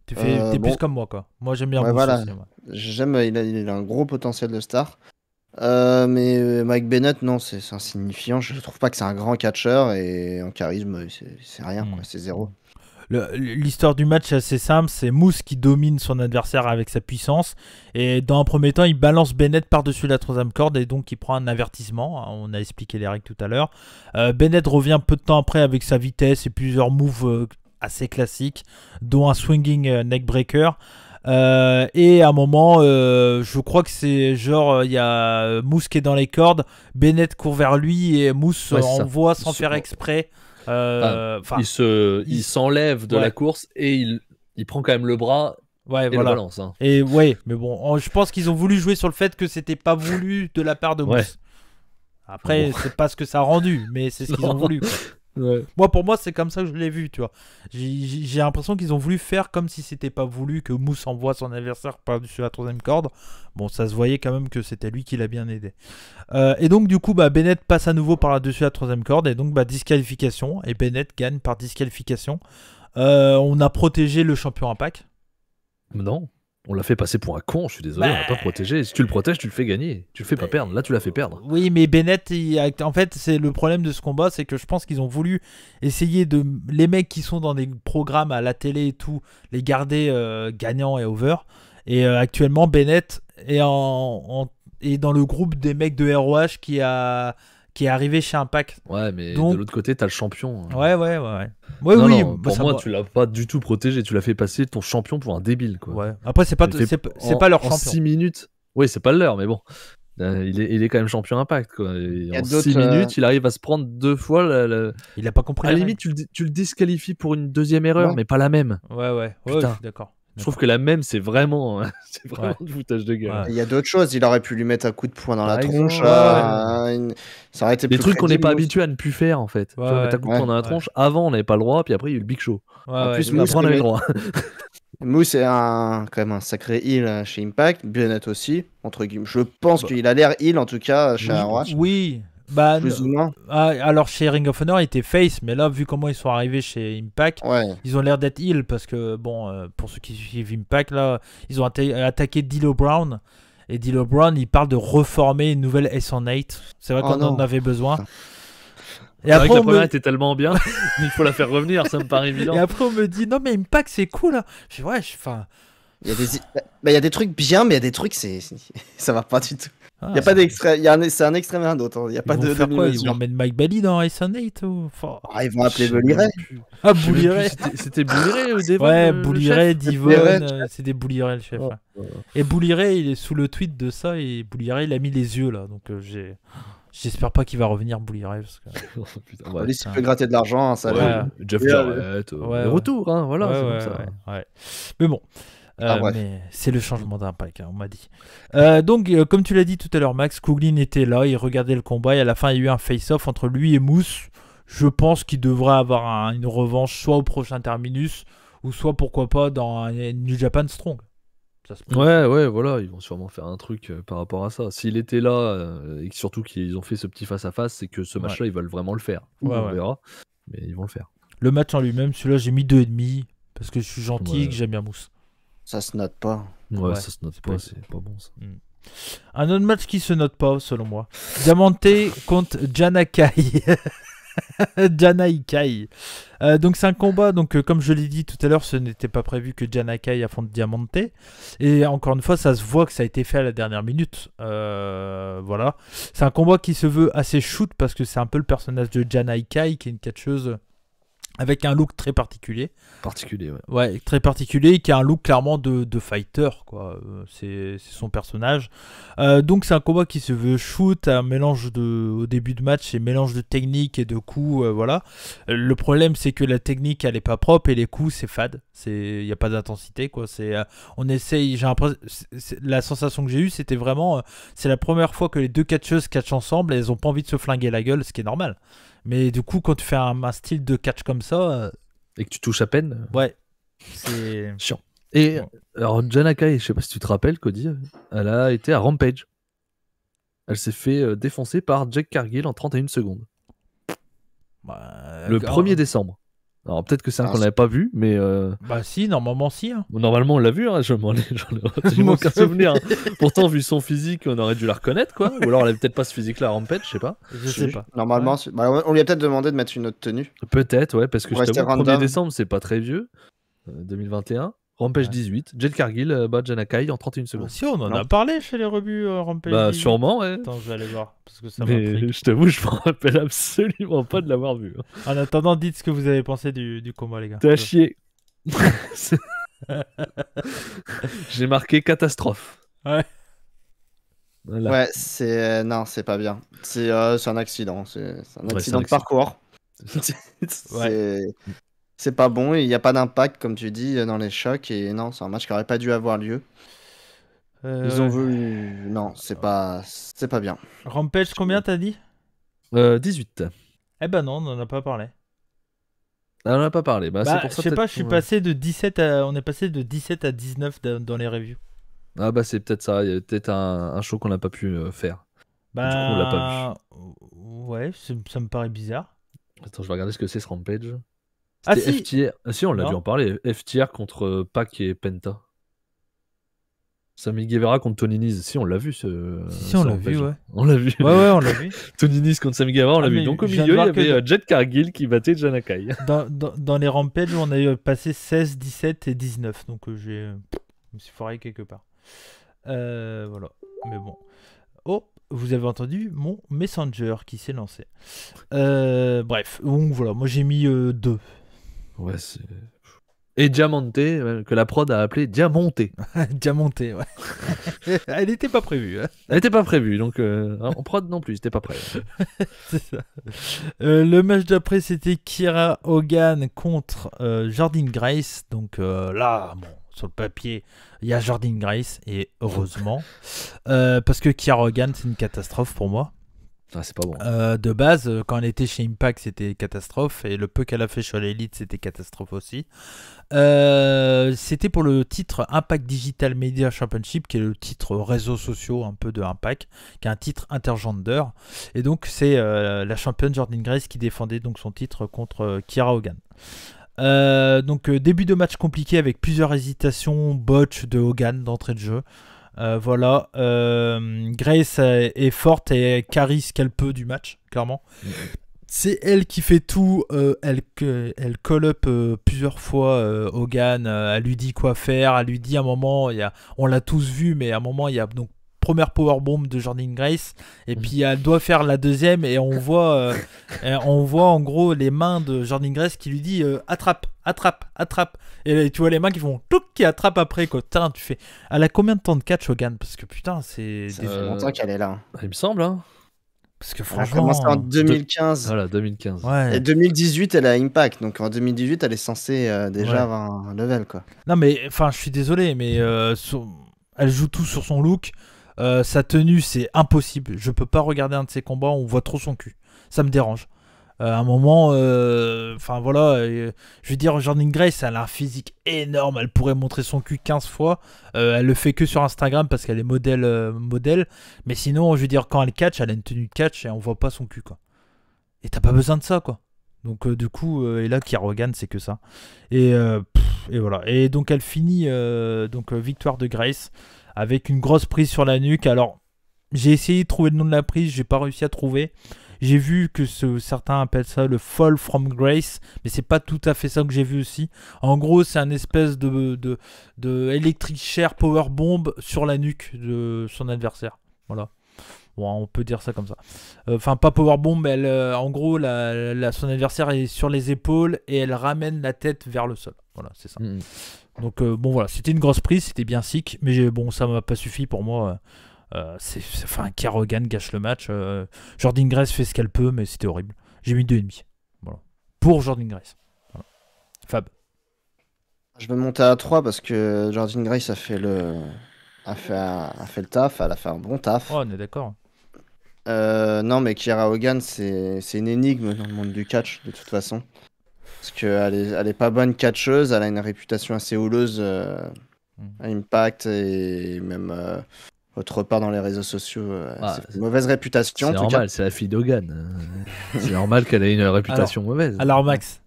[SPEAKER 2] T'es plus comme moi, quoi. Moi, j'aime bien Moose
[SPEAKER 3] voilà.
[SPEAKER 2] aussi.
[SPEAKER 3] J'aime, il a un gros potentiel de star. Mais Mike Bennett, non, c'est insignifiant. Je trouve pas que c'est un grand catcheur et en charisme, c'est rien, quoi. C'est 0.
[SPEAKER 2] L'histoire du match est assez simple, c'est Moose qui domine son adversaire avec sa puissance et dans un premier temps il balance Bennett par-dessus la 3e corde et donc il prend un avertissement, on a expliqué les règles tout à l'heure. Bennett revient peu de temps après avec sa vitesse et plusieurs moves assez classiques dont un swinging neckbreaker. Et à un moment, je crois que c'est genre il y a Moose qui est dans les cordes, Bennett court vers lui et Moose envoie sans faire exprès.
[SPEAKER 4] Il s'enlève de la course et il prend quand même le bras et le balance. Hein.
[SPEAKER 2] Et ouais, mais bon, je pense qu'ils ont voulu jouer sur le fait que c'était pas voulu de la part de Moose. Après, c'est pas ce que ça a rendu, mais c'est ce qu'ils ont voulu. Quoi.
[SPEAKER 4] Ouais.
[SPEAKER 2] Pour moi, c'est comme ça que je l'ai vu, tu vois. J'ai l'impression qu'ils ont voulu faire comme si c'était pas voulu que Moose envoie son adversaire par-dessus la 3ème corde. Bon, ça se voyait quand même que c'était lui qui l'a bien aidé. Et donc, du coup, Bennett passe à nouveau par-dessus la 3ème corde. Et donc, disqualification. Et Bennett gagne par disqualification. On a protégé le champion Impact.
[SPEAKER 4] Non, on l'a fait passer pour un con, je suis désolé, on l'a pas protégé. Si tu le protèges, tu le fais gagner. Tu le fais pas perdre. Là, tu l'as fait perdre.
[SPEAKER 2] Oui, mais Bennett, en fait, c'est le problème de ce combat, c'est que je pense qu'ils ont voulu essayer de... Les mecs qui sont dans des programmes à la télé et tout, les garder gagnants et over. Et actuellement, Bennett est dans le groupe des mecs de ROH qui est arrivé chez Impact.
[SPEAKER 4] Ouais, mais
[SPEAKER 2] Donc...
[SPEAKER 4] de l'autre côté, t'as le champion.
[SPEAKER 2] Ouais.
[SPEAKER 4] Non, pour moi, tu l'as pas du tout protégé. Tu l'as fait passer ton champion pour un débile, quoi.
[SPEAKER 2] Ouais. Après, c'est pas leur champion.
[SPEAKER 4] En 6 minutes. Oui, c'est pas le leur, mais bon. Il est quand même champion Impact, quoi. En 6 minutes, il arrive à se prendre 2 fois.
[SPEAKER 2] Il a pas compris.
[SPEAKER 4] À la limite, tu le disqualifies pour une 2e erreur, mais pas la même.
[SPEAKER 2] Ouais,
[SPEAKER 4] Putain.
[SPEAKER 2] je suis d'accord.
[SPEAKER 4] Je trouve que la même, c'est vraiment du foutage de gueule.
[SPEAKER 3] Ouais. Il y a d'autres choses. Il aurait pu lui mettre un coup de poing dans la tronche.
[SPEAKER 2] Ouais.
[SPEAKER 3] Ça aurait été
[SPEAKER 4] des
[SPEAKER 3] plus
[SPEAKER 4] trucs qu'on n'est pas
[SPEAKER 3] crédible.
[SPEAKER 4] habitué à ne plus faire, en fait. Tu vois, mettre un coup de poing dans la tronche. Avant, on n'avait pas le droit, puis après, il y a eu le Big Show.
[SPEAKER 3] En plus,
[SPEAKER 4] Après, on avait le droit.
[SPEAKER 3] Moose est quand même un sacré heel chez Impact. Bennett aussi, entre guillemets. Je pense qu'il a l'air heel, en tout cas, chez ROH.
[SPEAKER 2] Oui.
[SPEAKER 3] Plus ou moins.
[SPEAKER 2] Alors chez Ring of Honor, il était face, mais là, vu comment ils sont arrivés chez Impact, ils ont l'air d'être heel parce que, bon, pour ceux qui suivent Impact, là, ils ont attaqué D'Lo Brown. Et D'Lo Brown, il parle de reformer une nouvelle S108. C'est vrai qu'on en avait besoin.
[SPEAKER 4] Et après, la première était tellement bien, il faut la faire revenir, ça me paraît évident.
[SPEAKER 2] Et après, on me dit, non, mais Impact, c'est cool. Là. Je dis, ouais,
[SPEAKER 3] il y a des trucs bien, mais il y a des trucs, ça va pas du tout. Il y a pas d'extrême, c'est un extrême et un autre. Il y a pas de
[SPEAKER 2] faire quoi? Ils vont mettre Mike Bailey dans S108 ou...
[SPEAKER 3] ils vont appeler Bully Ray.
[SPEAKER 2] Ah, Bully Ray.
[SPEAKER 4] C'était Bully Ray ou Devon?
[SPEAKER 2] Ouais, Bully Ray, Devon, c'est des Bully Ray le chef. Et Bully Ray, il est sous le tweet de ça et Bully Ray, il a mis les yeux là. Donc j'espère pas qu'il va revenir Bully Ray. Parce que...
[SPEAKER 3] Putain, s'il peut gratter de l'argent, ça va.
[SPEAKER 4] Jeff Jarrett, le retour, hein, voilà, c'est comme ça.
[SPEAKER 2] Ouais. Mais bon. Mais c'est le changement d'impact, on m'a dit. Donc, comme tu l'as dit tout à l'heure, Max, Couglin était là, il regardait le combat et à la fin, il y a eu un face-off entre lui et Moose. Je pense qu'il devrait avoir une revanche soit au prochain Terminus ou soit, pourquoi pas, dans New Japan Strong.
[SPEAKER 4] Ouais, voilà, ils vont sûrement faire un truc par rapport à ça. S'il était là et surtout qu'ils ont fait ce petit face-à-face, c'est que ce match-là, ils veulent vraiment le faire. On verra, mais ils vont le faire.
[SPEAKER 2] Le match en lui-même, celui-là, j'ai mis 2,5 parce que je suis gentil et que j'aime bien Moose.
[SPEAKER 3] Ça se note pas.
[SPEAKER 4] Ouais, ça se note pas, c'est pas bon ça.
[SPEAKER 2] Un autre match qui se note pas, selon moi. Diamante contre Janakai. Janakai. Donc c'est un combat, donc comme je l'ai dit tout à l'heure, ce n'était pas prévu que Janakai affronte Diamante. Et encore une fois, ça se voit que ça a été fait à la dernière minute. Voilà. C'est un combat qui se veut assez shoot parce que c'est un peu le personnage de Janakai, qui est une catcheuse avec un look très particulier. Ouais, très particulier, qui a un look clairement de fighter, quoi. C'est son personnage. Donc c'est un combat qui se veut shoot, un mélange au début de match, c'est mélange de technique et de coups, voilà. Le problème, c'est que la technique, elle est pas propre et les coups, c'est fade. Il n'y a pas d'intensité, quoi. On essaye, la sensation que j'ai eue, c'était vraiment, c'est la première fois que les deux catcheuses catchent ensemble et elles ont pas envie de se flinguer la gueule, ce qui est normal. Mais du coup, quand tu fais un style de catch comme ça...
[SPEAKER 4] Et que tu touches à peine.
[SPEAKER 2] Ouais. C'est...
[SPEAKER 4] chiant. Et alors, Janakai, je sais pas si tu te rappelles, Cody, elle a été à Rampage. Elle s'est fait défoncer par Jake Cargill en 31 secondes. Le 1er décembre. Alors peut-être que c'est un qu'on n'avait pas vu, mais...
[SPEAKER 2] Bah si, normalement si. Hein.
[SPEAKER 4] Normalement on l'a vu, hein, j'en ai absolument aucun souvenir. Hein. Pourtant, vu son physique, on aurait dû la reconnaître, quoi. Ou alors elle avait peut-être pas ce physique-là à Rampage, je sais pas.
[SPEAKER 2] Je sais pas.
[SPEAKER 3] Normalement, on lui a peut-être demandé de mettre une autre tenue.
[SPEAKER 4] Peut-être, ouais, parce que je t'avoue, 1er décembre, c'est pas très vieux. 2021. Rampage 18, Jade Cargill bat Janakai en 31 secondes.
[SPEAKER 2] Si, on en a parlé chez les rebuts Rampage.
[SPEAKER 4] Bah, sûrement, ouais.
[SPEAKER 2] Attends, je vais aller voir. Parce que ça
[SPEAKER 4] mais je t'avoue, je me rappelle absolument pas de l'avoir vu.
[SPEAKER 2] En attendant, dites ce que vous avez pensé du combat, les gars.
[SPEAKER 4] T'as chier. J'ai marqué catastrophe.
[SPEAKER 2] Ouais.
[SPEAKER 3] Voilà. Ouais, non, c'est pas bien. C'est un accident. C'est un accident de parcours. C'est pas bon, il n'y a pas d'impact, comme tu dis, dans les chocs. Et non, c'est un match qui n'aurait pas dû avoir lieu. Ils ont voulu... Non, c'est pas bien.
[SPEAKER 2] Rampage, combien t'as dit
[SPEAKER 4] 18.
[SPEAKER 2] Eh ben non, on n'en a pas parlé.
[SPEAKER 4] Ah, on n'a pas parlé. Bah, c'est
[SPEAKER 2] Bah,
[SPEAKER 4] pour
[SPEAKER 2] je
[SPEAKER 4] ça
[SPEAKER 2] sais pas,
[SPEAKER 4] peut-être
[SPEAKER 2] je suis
[SPEAKER 4] qu'on-
[SPEAKER 2] passé de 17 à... On est passé de 17 à 19 dans les reviews.
[SPEAKER 4] Ah bah c'est peut-être ça. Il y a peut-être un show qu'on n'a pas pu faire. Et du coup, on l'a pas vu.
[SPEAKER 2] Bah... Ouais, ça me paraît bizarre.
[SPEAKER 4] Attends, je vais regarder ce que c'est ce Rampage.
[SPEAKER 2] Ah
[SPEAKER 4] C'était
[SPEAKER 2] si
[SPEAKER 4] F-Tier. Ah si, on l'a
[SPEAKER 2] Non.
[SPEAKER 4] vu en parler. F-Tier contre Pac et Penta. Sammy Guevara contre Tony Nese. Si, on l'a vu
[SPEAKER 2] Si, on l'a
[SPEAKER 4] Rampage.
[SPEAKER 2] vu, ouais.
[SPEAKER 4] On l'a vu.
[SPEAKER 2] Ouais, on l'a vu.
[SPEAKER 4] Tony Nese contre Sammy Guevara, on l'a
[SPEAKER 2] Ah,
[SPEAKER 4] vu.
[SPEAKER 2] mais
[SPEAKER 4] Donc au
[SPEAKER 2] je viens de
[SPEAKER 4] milieu, il y
[SPEAKER 2] voir que
[SPEAKER 4] avait Jet Cargill qui battait Janakai.
[SPEAKER 2] Dans les Rampage, on a eu passé 16, 17 et 19. Donc je me suis foiré quelque part. Voilà. Mais bon. Oh, vous avez entendu mon Messenger qui s'est lancé. Bref, donc voilà, moi j'ai mis 2.
[SPEAKER 4] Ouais, c'est... Et Diamante, que la prod a appelé Diamonté.
[SPEAKER 2] Diamanté, ouais. Elle n'était pas prévue. Hein.
[SPEAKER 4] Elle n'était pas prévue, donc en prod non plus, c'était pas prêt.
[SPEAKER 2] C'est ça. Le match d'après, c'était Kiera Hogan contre Jordynne Grace. Donc là, bon, sur le papier, il y a Jordynne Grace, et heureusement. Parce que Kiera Hogan, c'est une catastrophe pour moi.
[SPEAKER 4] Ah, c'est pas bon.
[SPEAKER 2] De base, quand elle était chez Impact, c'était catastrophe. Et le peu qu'elle a fait sur l'Elite, c'était catastrophe aussi. C'était pour le titre Impact Digital Media Championship, qui est le titre réseaux sociaux un peu de Impact, qui est un titre intergender. Et donc c'est la championne Jordynne Grace qui défendait donc son titre contre Kiera Hogan. Donc début de match compliqué avec plusieurs hésitations, botch de Hogan d'entrée de jeu. Voilà, Grace est forte et carry ce qu'elle peut du match, clairement. C'est elle qui fait tout, elle call-up plusieurs fois Hogan, elle lui dit quoi faire, elle lui dit à un moment, on l'a tous vu, mais à un moment il y a donc première powerbomb de Jordynne Grace, et puis elle doit faire la deuxième, et on voit en gros les mains de Jordynne Grace qui lui dit attrape, et là, tu vois les mains qui font touc, qui attrapent après quoi. Putain, tu fais, elle a combien de temps de catch Hogan, parce que putain c'est
[SPEAKER 3] Ça fait longtemps qu'elle est là.
[SPEAKER 4] Il me semble, hein.
[SPEAKER 2] parce que
[SPEAKER 3] Elle a
[SPEAKER 2] franchement
[SPEAKER 3] commencé en 2015.
[SPEAKER 4] Voilà, 2015.
[SPEAKER 2] ouais.
[SPEAKER 3] Et 2018, elle a Impact. Donc en 2018, elle est censée déjà
[SPEAKER 2] Ouais.
[SPEAKER 3] avoir un level, quoi.
[SPEAKER 2] Non mais enfin je suis désolé, mais elle joue tout sur son look. Sa tenue c'est impossible. Je peux pas regarder un de ses combats, on voit trop son cul. Ça me dérange. À un moment, enfin voilà, je veux dire, Jordynne Grace, elle a un physique énorme. Elle pourrait montrer son cul 15 fois. Elle le fait que sur Instagram parce qu'elle est modèle. Mais sinon, je veux dire, quand elle catch, elle a une tenue de catch et on voit pas son cul quoi. Et t'as pas besoin de ça quoi. Donc du coup, et là, Kiera Hogan, c'est que ça. Et voilà. Et donc elle finit victoire de Grace avec une grosse prise sur la nuque. Alors j'ai essayé de trouver le nom de la prise, j'ai pas réussi à trouver. J'ai vu que certains appellent ça le Fall from Grace, mais c'est pas tout à fait ça que j'ai vu aussi. En gros, c'est un espèce de Electric Chair Power Bomb sur la nuque de son adversaire. Voilà. Bon, on peut dire ça comme ça. Enfin, pas Power Bomb, mais en gros, son adversaire est sur les épaules et elle ramène la tête vers le sol. Voilà, c'est ça. Donc, bon, voilà, c'était une grosse prise, c'était bien sick, mais bon, ça m'a pas suffi pour moi. Enfin, Kiera Hogan gâche le match. Jordynne Grace fait ce qu'elle peut, mais c'était horrible. J'ai mis 2,5. Voilà. Pour Jordynne Grace. Voilà. Fab.
[SPEAKER 3] Je vais monter à 3 parce que Jordynne Grace a fait le taf, elle a fait un bon taf.
[SPEAKER 2] Oh, on est d'accord.
[SPEAKER 3] Non, mais Kiera Hogan, c'est une énigme dans le monde du catch, de toute façon. Parce qu'elle est pas bonne catcheuse, elle a une réputation assez houleuse à Impact et même autre part dans les réseaux sociaux. C'est une mauvaise réputation.
[SPEAKER 4] C'est
[SPEAKER 3] en tout
[SPEAKER 4] normal,
[SPEAKER 3] cas.
[SPEAKER 4] c'est la fille d'Hogan. C'est normal qu'elle ait une réputation mauvaise.
[SPEAKER 2] Alors, Max,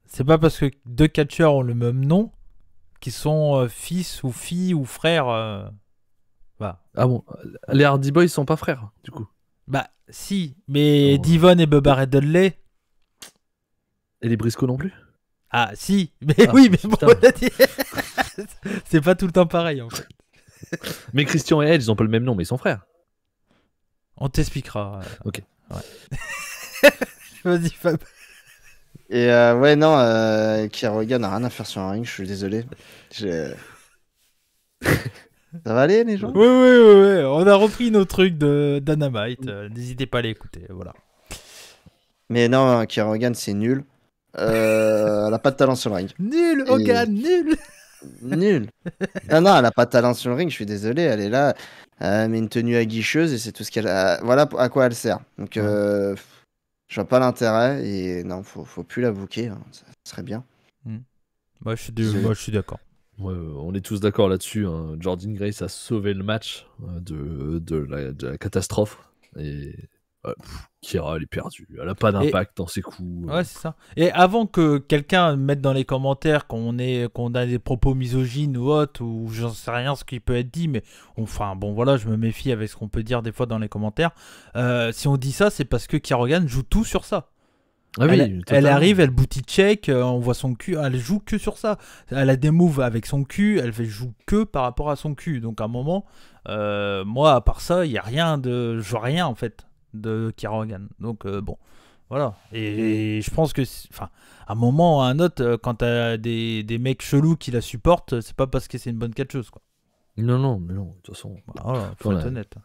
[SPEAKER 2] c'est pas parce que deux catcheurs ont le même nom qu'ils sont fils ou filles ou frères. Bah.
[SPEAKER 4] Ah bon, les Hardy Boys sont pas frères, du coup.
[SPEAKER 2] Bah, si, mais Devon et Bubba Ray Dudley.
[SPEAKER 4] Et les Briscoe non plus?
[SPEAKER 2] Ah, si, mais oui, mais bon, c'est pas tout le temps pareil en fait.
[SPEAKER 4] Mais Christian et Edge, ils ont pas le même nom, mais ils sont frères.
[SPEAKER 2] On t'expliquera.
[SPEAKER 4] Ok.
[SPEAKER 2] Ouais. Vas-y, Fab.
[SPEAKER 3] Et ouais, non, Kiera Hogan n'a rien à faire sur un ring, je suis désolé. Ça va aller, les gens?
[SPEAKER 2] Oui, on a repris nos trucs de Dynamite. N'hésitez pas à l'écouter, voilà.
[SPEAKER 3] Mais non, Kiera Hogan, c'est nul. Elle a pas de talent sur le ring.
[SPEAKER 2] Nul, Hogan, nul.
[SPEAKER 3] Nul. Non, elle a pas de talent sur le ring, je suis désolé. Elle est là, elle met une tenue aguicheuse et c'est tout ce qu'elle a. Voilà à quoi elle sert. Donc, je Je vois pas l'intérêt et non, faut plus la booker, hein. Ça serait bien.
[SPEAKER 2] Moi, je suis d'accord.
[SPEAKER 4] Ouais, on est tous d'accord là-dessus, hein. Jordynne Grace a sauvé le match de la catastrophe. Et Kyra, elle est perdue. Elle a pas d'impact dans ses coups.
[SPEAKER 2] Ouais, c'est ça. Et avant que quelqu'un mette dans les commentaires qu'on a des propos misogynes ou autres, ou j'en sais rien ce qui peut être dit, mais enfin, bon, voilà, je me méfie avec ce qu'on peut dire des fois dans les commentaires. Si on dit ça, c'est parce que Kiera Hogan joue tout sur ça.
[SPEAKER 4] Ah oui,
[SPEAKER 2] elle arrive, elle booty check, on voit son cul, elle joue que sur ça. Elle a des moves avec son cul, elle joue que par rapport à son cul. Donc à un moment, moi, à part ça, il y a rien de, je vois rien en fait de Kiera Hogan. Donc bon, voilà. Et je pense que, enfin, à un moment ou à un autre, quand t'as des mecs chelous qui la supportent, c'est pas parce que c'est une bonne catcheuse, quoi.
[SPEAKER 4] Non, mais non, de toute façon.
[SPEAKER 2] Voilà, faut être honnête.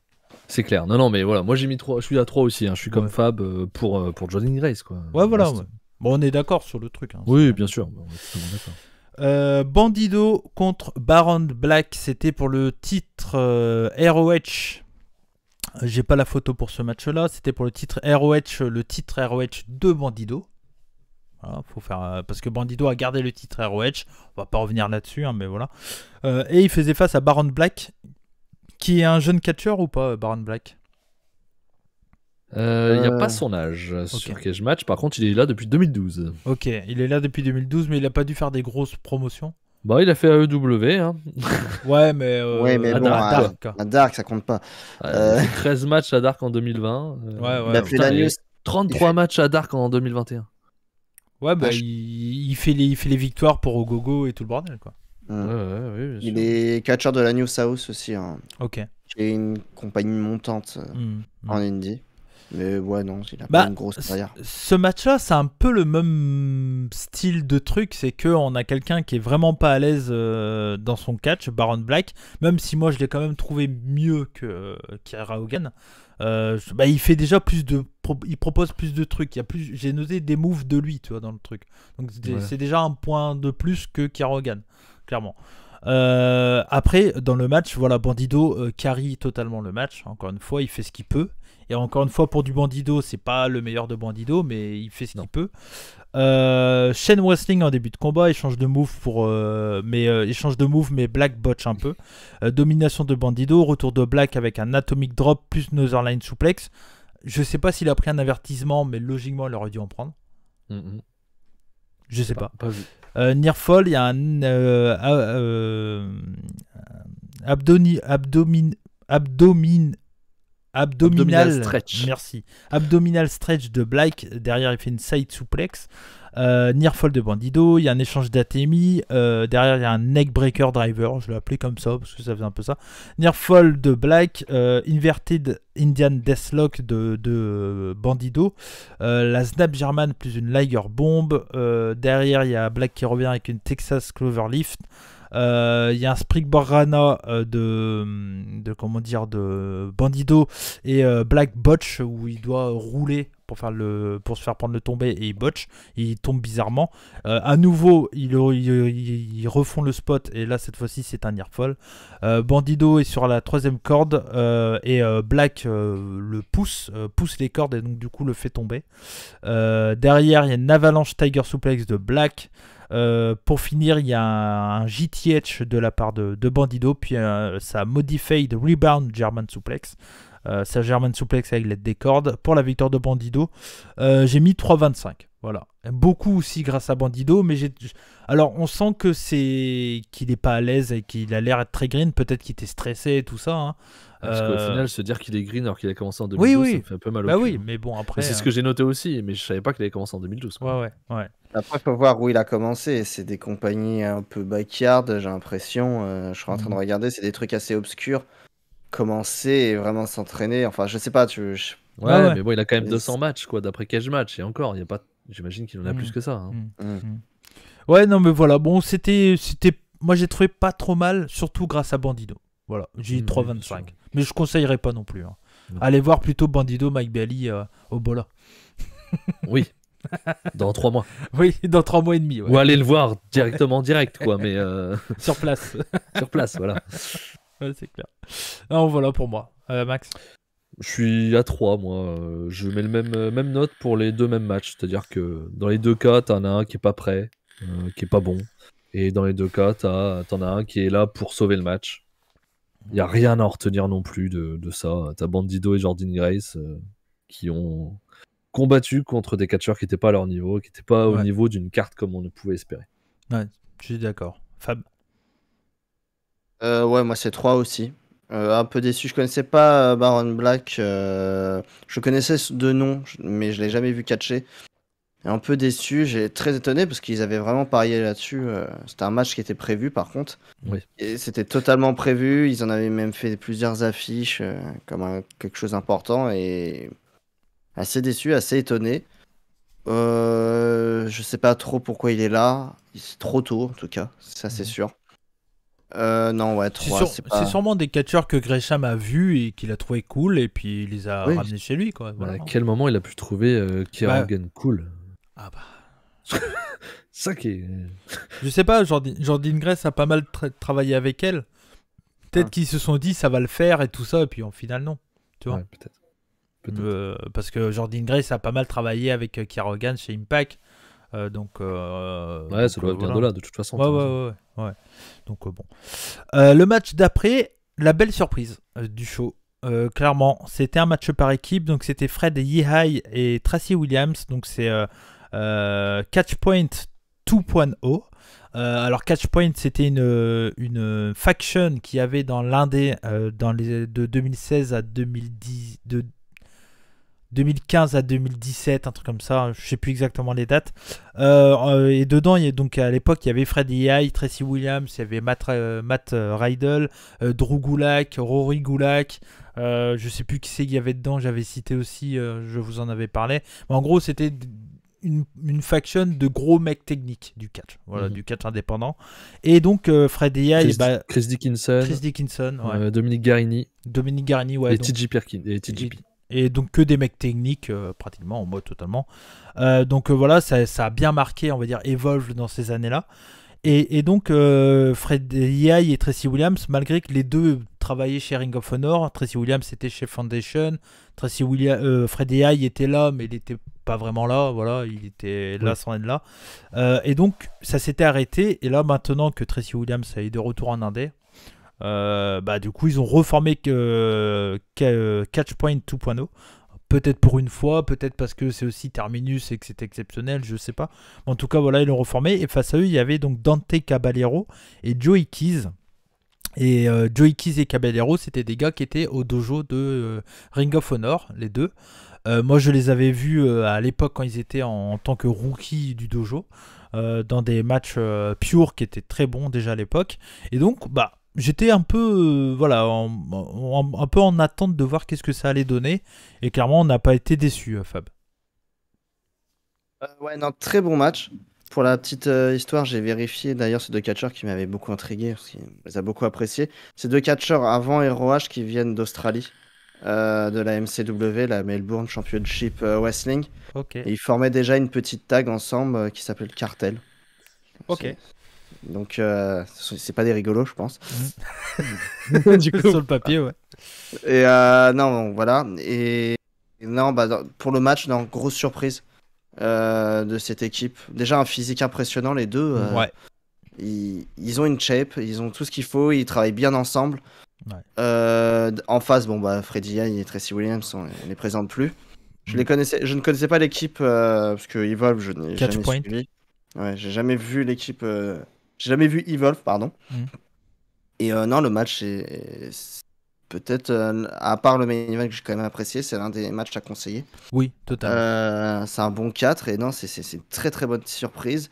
[SPEAKER 4] C'est clair. Non, mais voilà, moi j'ai mis 3, je suis à 3 aussi, hein. Je suis comme Fab pour Jordynne Grace, quoi.
[SPEAKER 2] Ouais, voilà. Ouais. Bon, on est d'accord sur le truc. Hein,
[SPEAKER 4] oui, bien sûr, on est totalement
[SPEAKER 2] d'accord. Bandido contre Baron Black, c'était pour le titre ROH. J'ai pas la photo pour ce match-là, c'était pour le titre ROH, de Bandido. Voilà, faut faire, parce que Bandido a gardé le titre ROH, on va pas revenir là-dessus, hein, mais voilà. Et il faisait face à Baron Black, qui est un jeune catcheur ou pas, Baron Black?
[SPEAKER 4] Il n'y a pas son âge sur Cage Match, par contre il est là depuis 2012.
[SPEAKER 2] Ok, il est là depuis 2012, mais il a pas dû faire des grosses promotions.
[SPEAKER 4] Bah, il a fait AEW, hein.
[SPEAKER 2] Ouais, mais
[SPEAKER 3] bon,
[SPEAKER 2] Dark.
[SPEAKER 3] À Dark, ça compte pas.
[SPEAKER 4] 13 matchs à Dark en 2020.
[SPEAKER 3] Il a fait la news.
[SPEAKER 4] 33 matchs à Dark en 2021.
[SPEAKER 2] Ouais, bah, il fait les victoires pour Ogogo et tout le bordel, quoi.
[SPEAKER 4] Ouais,
[SPEAKER 3] il est catcheur de la New South aussi, hein.
[SPEAKER 2] Ok.
[SPEAKER 3] Qui est une compagnie montante en indie. Mais ouais, non, il a pas une grosse carrière.
[SPEAKER 2] Ce match-là, c'est un peu le même style de truc. C'est qu'on a quelqu'un qui est vraiment pas à l'aise dans son catch, Baron Black. Même si moi, je l'ai quand même trouvé mieux que Kiera Hogan. Il fait déjà il propose plus de trucs. J'ai noté des moves de lui, tu vois, dans le truc. Donc c'est déjà un point de plus que Kiera Hogan, clairement. Après, dans le match, voilà, Bandido carry totalement le match. Encore une fois, il fait ce qu'il peut. Et encore une fois, pour du Bandido, c'est pas le meilleur de Bandido, mais il fait ce qu'il peut. Shane Wrestling en début de combat, échange de moves mais Black botch un peu. Domination de Bandido, retour de Black avec un atomic drop plus Northern suplex. Je sais pas s'il a pris un avertissement, mais logiquement, il aurait dû en prendre. Je sais pas.
[SPEAKER 4] Pas vu.
[SPEAKER 2] Near fall, il y a un abdominal
[SPEAKER 4] stretch.
[SPEAKER 2] Merci. Abdominal stretch de Black. Derrière, il fait une side suplex. Near fall de Bandido. Il y a un échange d'Atemi. Derrière, il y a un neck breaker driver. Je l'ai appelé comme ça parce que ça faisait un peu ça. Near fall de Black. Inverted Indian Deathlock de Bandido. La Snap German plus une Liger Bomb. Derrière, il y a Black qui revient avec une Texas Cloverlift. Il y a un Springboard Rana de Bandido et Black botch où il doit rouler pour se faire prendre le tombé et il botch, il tombe bizarrement. À nouveau ils refont le spot et là cette fois-ci c'est un near fall. Bandido est sur la troisième corde et Black le pousse les cordes et donc du coup le fait tomber. Derrière il y a une avalanche Tiger Suplex de Black. Pour finir, il y a un JTH de la part de Bandido, puis sa Modified Rebound German Suplex. Sa German Suplex avec l'aide des cordes pour la victoire de Bandido. J'ai mis 3,25. Voilà. Beaucoup aussi grâce à Bandido, mais alors on sent que qu'il est pas à l'aise et qu'il a l'air très green. Peut-être qu'il était stressé et tout ça. Hein.
[SPEAKER 4] Parce qu'au final, se dire qu'il est green alors qu'il a commencé en 2012, ça me fait un peu mal au cul.
[SPEAKER 2] Oui, mais bon, après.
[SPEAKER 4] C'est ce que j'ai noté aussi, mais je savais pas qu'il avait commencé en 2012.
[SPEAKER 2] Ouais.
[SPEAKER 3] Après, il faut voir où il a commencé. C'est des compagnies un peu backyard, j'ai l'impression. Je suis en train de regarder, c'est des trucs assez obscurs. Commencer et vraiment s'entraîner. Enfin, je sais pas.
[SPEAKER 4] Ouais, mais bon, il a quand même 200 matchs, quoi, d'après Cage Match. Et encore, il y a pas. J'imagine qu'il en a plus que ça. Hein.
[SPEAKER 2] Ouais, non, mais voilà. Bon, moi, j'ai trouvé pas trop mal, surtout grâce à Bandido. Voilà, j'ai 3,25. Mais je conseillerais pas non plus. Hein. Allez voir plutôt Bandido, Mike Bailey au Bola.
[SPEAKER 4] Oui. Dans 3 mois.
[SPEAKER 2] Oui, dans 3 mois et demi. Ouais.
[SPEAKER 4] Ou aller le voir directement, direct, quoi. Mais
[SPEAKER 2] sur place.
[SPEAKER 4] Sur place, voilà.
[SPEAKER 2] Ouais, c'est clair. Non, voilà pour moi. Max.
[SPEAKER 4] Je suis à 3, moi. Je mets le même note pour les deux mêmes matchs. C'est-à-dire que dans les deux cas, t'en as un qui est pas prêt, qui est pas bon. Et dans les deux cas, t'en as un qui est là pour sauver le match. Il n'y a rien à en retenir non plus de ça. T'as Bandido et Jordan Grace qui ont combattu contre des catcheurs qui n'étaient pas à leur niveau, qui n'étaient pas au niveau d'une carte comme on ne pouvait espérer.
[SPEAKER 2] Ouais, je suis d'accord. Fab?
[SPEAKER 3] Ouais, moi c'est 3 aussi. Un peu déçu, je connaissais pas Baron Black. Je connaissais de nom, mais je l'ai jamais vu catcher. Et un peu déçu, j'ai très étonné parce qu'ils avaient vraiment parié là-dessus. C'était un match qui était prévu par contre.
[SPEAKER 4] Oui.
[SPEAKER 3] Et c'était totalement prévu. Ils en avaient même fait plusieurs affiches comme quelque chose d'important. Et assez déçu, assez étonné. Je sais pas trop pourquoi il est là. C'est trop tôt en tout cas, ça c'est sûr. Non, ouais, 3.
[SPEAKER 2] C'est sûrement des catcheurs que Gresham a vus et qu'il a trouvé cool et puis il les a ramenés chez lui, quoi. Voilà.
[SPEAKER 4] À quel moment il a pu trouver Kerrigan cool?
[SPEAKER 2] Ah bah.
[SPEAKER 4] Ça qui est.
[SPEAKER 2] Je sais pas, Jordan Grace a pas mal travaillé avec elle. Peut-être qu'ils se sont dit ça va le faire et tout ça, et puis en final non. Tu vois,
[SPEAKER 4] peut-être.
[SPEAKER 2] Parce que Jordan Grace a pas mal travaillé avec Kerrigan chez Impact. Donc,
[SPEAKER 4] ça doit venir de là, de toute façon.
[SPEAKER 2] Ouais. Donc, bon. Le match d'après, la belle surprise du show. Clairement, c'était un match par équipe. Donc, c'était Fred Yehi et Tracy Williams. Donc, c'est Catchpoint 2.0. Alors, Catchpoint, c'était une faction qui avait dans l'indé de 2016 à 2010. 2015 à 2017, un truc comme ça, je sais plus exactement les dates. Et dedans, donc à l'époque, il y avait Fred Yehi, Tracy Williams, il y avait Matt Riddle, Drew Gulak, Rory Gulak. Je sais plus qui c'est qu'il y avait dedans, j'avais cité aussi, je vous en avais parlé. Mais en gros, c'était une faction de gros mecs techniques du catch, voilà, du catch indépendant. Et donc Fred Yehi,
[SPEAKER 4] Chris Dickinson,
[SPEAKER 2] ouais.
[SPEAKER 4] Dominic Garrini,
[SPEAKER 2] ouais,
[SPEAKER 4] et TJ Perkins et TJP.
[SPEAKER 2] Et donc que des mecs techniques pratiquement en mode totalement. Donc voilà, ça a bien marqué, on va dire, Evolve dans ces années-là. Et donc Fred Yehi et Tracy Williams, malgré que les deux travaillaient chez Ring of Honor, Tracy Williams était chez Foundation, Fred Yehi était là, mais il n'était pas vraiment là, voilà, il était là sans être là. Et donc ça s'était arrêté. Et là maintenant que Tracy Williams est de retour en indé, du coup ils ont reformé Catchpoint 2.0, peut-être pour une fois, peut-être parce que c'est aussi Terminus et que c'est exceptionnel, je sais pas. En tout cas voilà, ils l'ont reformé. Et face à eux il y avait donc Dante Caballero et Joey Keys. Et Joey Keys et Caballero, c'était des gars qui étaient au dojo de Ring of Honor, les deux. Moi je les avais vus à l'époque quand ils étaient en tant que rookie du dojo, dans des matchs pure qui étaient très bons déjà à l'époque. Et donc j'étais un peu un peu en attente de voir qu'est-ce que ça allait donner. Et clairement on n'a pas été déçus, Fab.
[SPEAKER 3] Ouais, non, très bon match. Pour la petite histoire, j'ai vérifié d'ailleurs ces deux catcheurs qui m'avaient beaucoup intrigué, parce qu'ils les a beaucoup appréciés. Ces deux catcheurs avant ROH qui viennent d'Australie, de la MCW, la Melbourne Championship Wrestling.
[SPEAKER 2] Ok.
[SPEAKER 3] Et ils formaient déjà une petite tag ensemble qui s'appelle Cartel.
[SPEAKER 2] Ok.
[SPEAKER 3] Donc c'est pas des rigolos, je pense.
[SPEAKER 2] Du coup, sur le papier, ouais.
[SPEAKER 3] Et non, voilà. Et non, pour le match, non, grosse surprise de cette équipe. Déjà un physique impressionnant, les deux.
[SPEAKER 2] Ouais.
[SPEAKER 3] Ils ont une shape, ils ont tout ce qu'il faut, ils travaillent bien ensemble.
[SPEAKER 2] Ouais.
[SPEAKER 3] En face, Freddy Yehi et Tracy Williams, on les présente plus. Je ne connaissais pas l'équipe parce que Evolve, je n'ai jamais suivi. Ouais, j'ai jamais vu l'équipe. J'ai jamais vu Evolve, pardon. Et non, le match est peut-être, à part le main event que j'ai quand même apprécié, c'est l'un des matchs à conseiller.
[SPEAKER 2] Oui, totalement.
[SPEAKER 3] C'est un bon 4 et non, c'est une très très bonne surprise.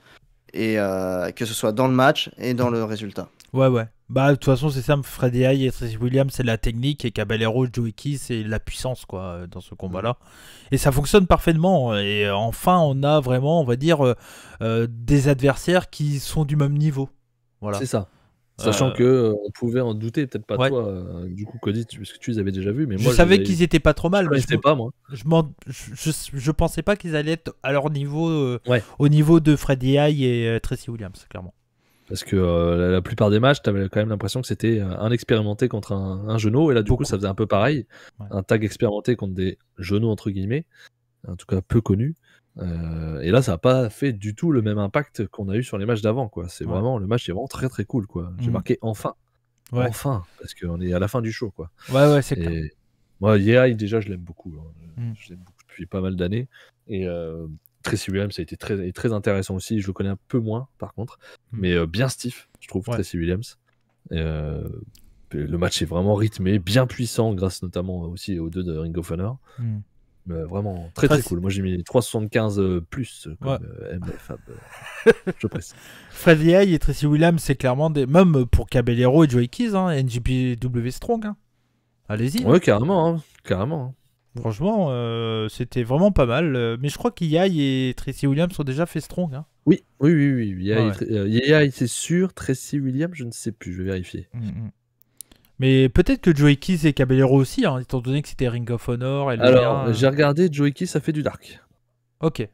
[SPEAKER 3] Et que ce soit dans le match et dans le résultat. Ouais.
[SPEAKER 2] De toute façon, c'est ça, Fred Yehi et Tracy Williams, c'est la technique, et Caballero, Joey Keys, c'est la puissance, quoi, dans ce combat-là. Et ça fonctionne parfaitement. Et enfin, on a vraiment, on va dire, des adversaires qui sont du même niveau. Voilà.
[SPEAKER 4] C'est ça. Sachant que on pouvait en douter, peut-être pas toi, du coup, Cody, parce que tu les avais déjà vus. Mais moi,
[SPEAKER 2] je savais qu'ils étaient pas trop mal.
[SPEAKER 4] Je sais pas, moi.
[SPEAKER 2] Je pensais pas qu'ils allaient être à leur niveau, au niveau de Fred Yehi et Tracy Williams, clairement.
[SPEAKER 4] Parce que la plupart des matchs, t'avais quand même l'impression que c'était un expérimenté contre un genou, et là du coup ça faisait un peu pareil.
[SPEAKER 2] Ouais.
[SPEAKER 4] Un tag expérimenté contre des genoux entre guillemets, en tout cas peu connus. Et là ça n'a pas fait du tout le même impact qu'on a eu sur les matchs d'avant, quoi. C'est vraiment, le match est vraiment très très cool, quoi. J'ai marqué enfin.
[SPEAKER 2] Ouais.
[SPEAKER 4] Enfin, parce qu'on est à la fin du show, quoi.
[SPEAKER 2] Ouais, c'est clair.
[SPEAKER 4] Moi, Yehai, déjà, je l'aime beaucoup. Je l'aime beaucoup depuis pas mal d'années. Et Tracy Williams a été très intéressant aussi. Je le connais un peu moins, par contre. Mais bien stiff, je trouve, Tracy Williams. Le match est vraiment rythmé, bien puissant, grâce notamment aussi aux 2 de Ring of Honor. Vraiment très très cool. Moi, j'ai mis 3,75 plus comme MFAB. Je précise.
[SPEAKER 2] Fred Yehai et Tracy Williams, c'est clairement des. Même pour Caballero et Joey Keys, hein, NJPW Strong. Hein. Allez-y.
[SPEAKER 4] Ouais, carrément. Carrément.
[SPEAKER 2] Franchement, c'était vraiment pas mal. Mais je crois qu'Yehai et Tracy Williams ont déjà fait Strong. Hein.
[SPEAKER 4] Oui. Yehai, c'est sûr. Tracy Williams, je ne sais plus. Je vais vérifier.
[SPEAKER 2] Mais peut-être que Joey Keys et Caballero aussi, hein, étant donné que c'était Ring of Honor. Et
[SPEAKER 4] alors, j'ai regardé, Joey Keys, ça fait du dark.
[SPEAKER 2] Ok.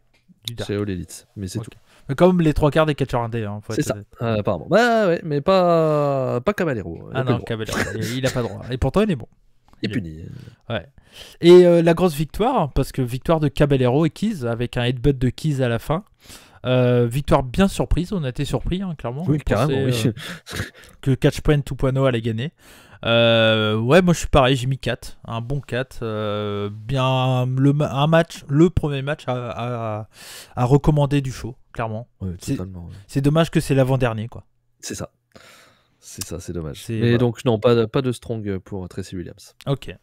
[SPEAKER 2] Du dark.
[SPEAKER 4] C'est All Elite, mais c'est tout.
[SPEAKER 2] Mais comme les 3 quarts des catcheurs indés. Hein,
[SPEAKER 4] c'est ça, apparemment. Bah ouais, mais pas Caballero.
[SPEAKER 2] Ah non, Caballero, il a pas droit. Et pourtant, il est bon.
[SPEAKER 4] Il est puni.
[SPEAKER 2] Ouais. Et la grosse victoire, parce que victoire de Caballero et Keys, avec un headbutt de Keys à la fin. Victoire bien surprise, on a été surpris, hein, clairement.
[SPEAKER 4] Oui, carrément, oui.
[SPEAKER 2] Que Catchpoint 2.0 allait gagner. Ouais, moi je suis pareil, j'ai mis 4. Un bon 4. Bien un match, le premier match à recommander du show, clairement.
[SPEAKER 4] Ouais, totalement.
[SPEAKER 2] C'est dommage que c'est l'avant-dernier, quoi.
[SPEAKER 4] C'est ça. C'est dommage.
[SPEAKER 2] Mais
[SPEAKER 4] voilà. Donc, non, pas de strong pour Tracy Williams.
[SPEAKER 2] Ok.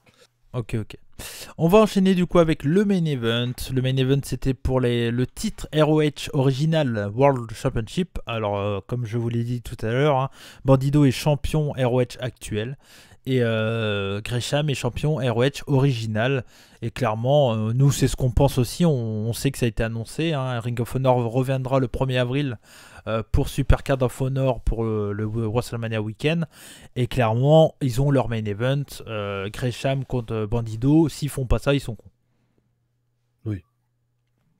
[SPEAKER 2] On va enchaîner du coup avec le main event. Le main event, c'était pour le titre ROH Original World Championship. Alors, comme je vous l'ai dit tout à l'heure, hein, Bandido est champion ROH actuel. Et Gresham est champion ROH Original. Et clairement, nous, c'est ce qu'on pense aussi. On sait que ça a été annoncé. Hein. Ring of Honor reviendra le 1er avril pour Supercard of Honor pour le WrestleMania Weekend. Et clairement, ils ont leur main event. Gresham contre Bandido. S'ils font pas ça, ils sont cons.
[SPEAKER 4] Oui.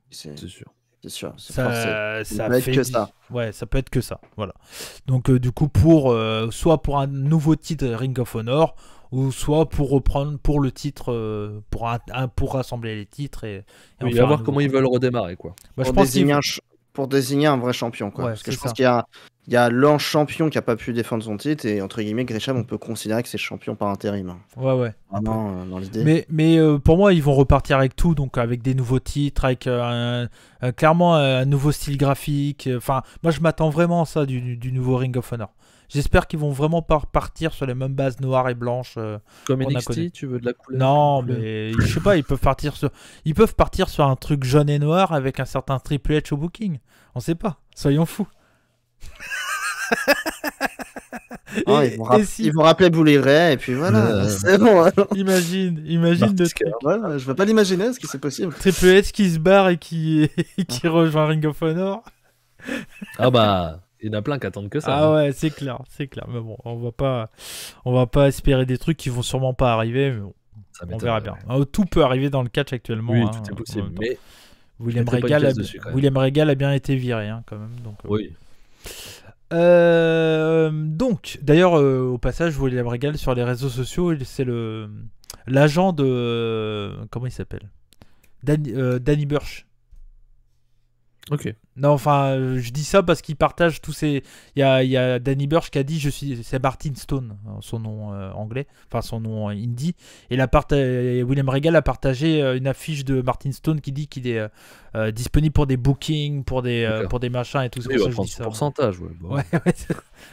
[SPEAKER 3] C'est sûr.
[SPEAKER 2] Ça
[SPEAKER 3] peut être que ça.
[SPEAKER 2] Ouais, ça peut être que ça. Voilà. Donc, du coup, soit pour un nouveau titre Ring of Honor, ou soit pour reprendre pour le titre, pour rassembler les titres et
[SPEAKER 4] oui, à voir comment ils veulent redémarrer, quoi.
[SPEAKER 2] Bah,
[SPEAKER 3] pour désigner un vrai champion, quoi.
[SPEAKER 2] Ouais,
[SPEAKER 3] parce que je pense qu'il y a l'an champion qui a pas pu défendre son titre, et entre guillemets Gresham, on peut considérer que c'est champion par intérim.
[SPEAKER 2] Ouais.
[SPEAKER 3] Vraiment dans l'idée.
[SPEAKER 2] Mais pour moi, ils vont repartir avec tout, donc avec des nouveaux titres, avec clairement un nouveau style graphique. Enfin, moi, je m'attends vraiment à ça du nouveau Ring of Honor. J'espère qu'ils vont vraiment pas repartir sur les mêmes bases noires et blanches.
[SPEAKER 4] Comme NXT, tu veux de la couleur?
[SPEAKER 2] Non, mais je sais pas, ils peuvent partir sur un truc jaune et noir avec un certain Triple H au booking. On sait pas, soyons fous.
[SPEAKER 3] Ils vont rappeler Bully Ray et puis voilà, c'est bon.
[SPEAKER 2] Imagine le truc.
[SPEAKER 3] Voilà, je veux pas l'imaginer, est-ce que c'est possible?
[SPEAKER 2] Triple H qui se barre et qui rejoint Ring of Honor.
[SPEAKER 4] Ah bah... Il y en a plein qui attendent que ça.
[SPEAKER 2] Ah ouais, c'est clair. Mais bon, on va pas espérer des trucs qui vont sûrement pas arriver, mais bon, on verra bien. Ouais. Tout peut arriver dans le catch actuellement.
[SPEAKER 4] Oui, tout est possible. Mais
[SPEAKER 2] William Regal a bien été viré, hein, quand même. Donc,
[SPEAKER 4] oui.
[SPEAKER 2] Donc, d'ailleurs, au passage, William Regal sur les réseaux sociaux, c'est l'agent de comment il s'appelle, Danny Burch.
[SPEAKER 4] Ok.
[SPEAKER 2] Non, enfin, je dis ça parce qu'il partage tous ces. Il y a Danny Burch qui a dit c'est Martin Stone, son nom anglais, enfin son nom indie. Et William Regal a partagé une affiche de Martin Stone qui dit qu'il est disponible pour des bookings, pour des machins et tout ça.
[SPEAKER 4] Il va prendre son pourcentage, ouais. Bon.
[SPEAKER 2] Ouais.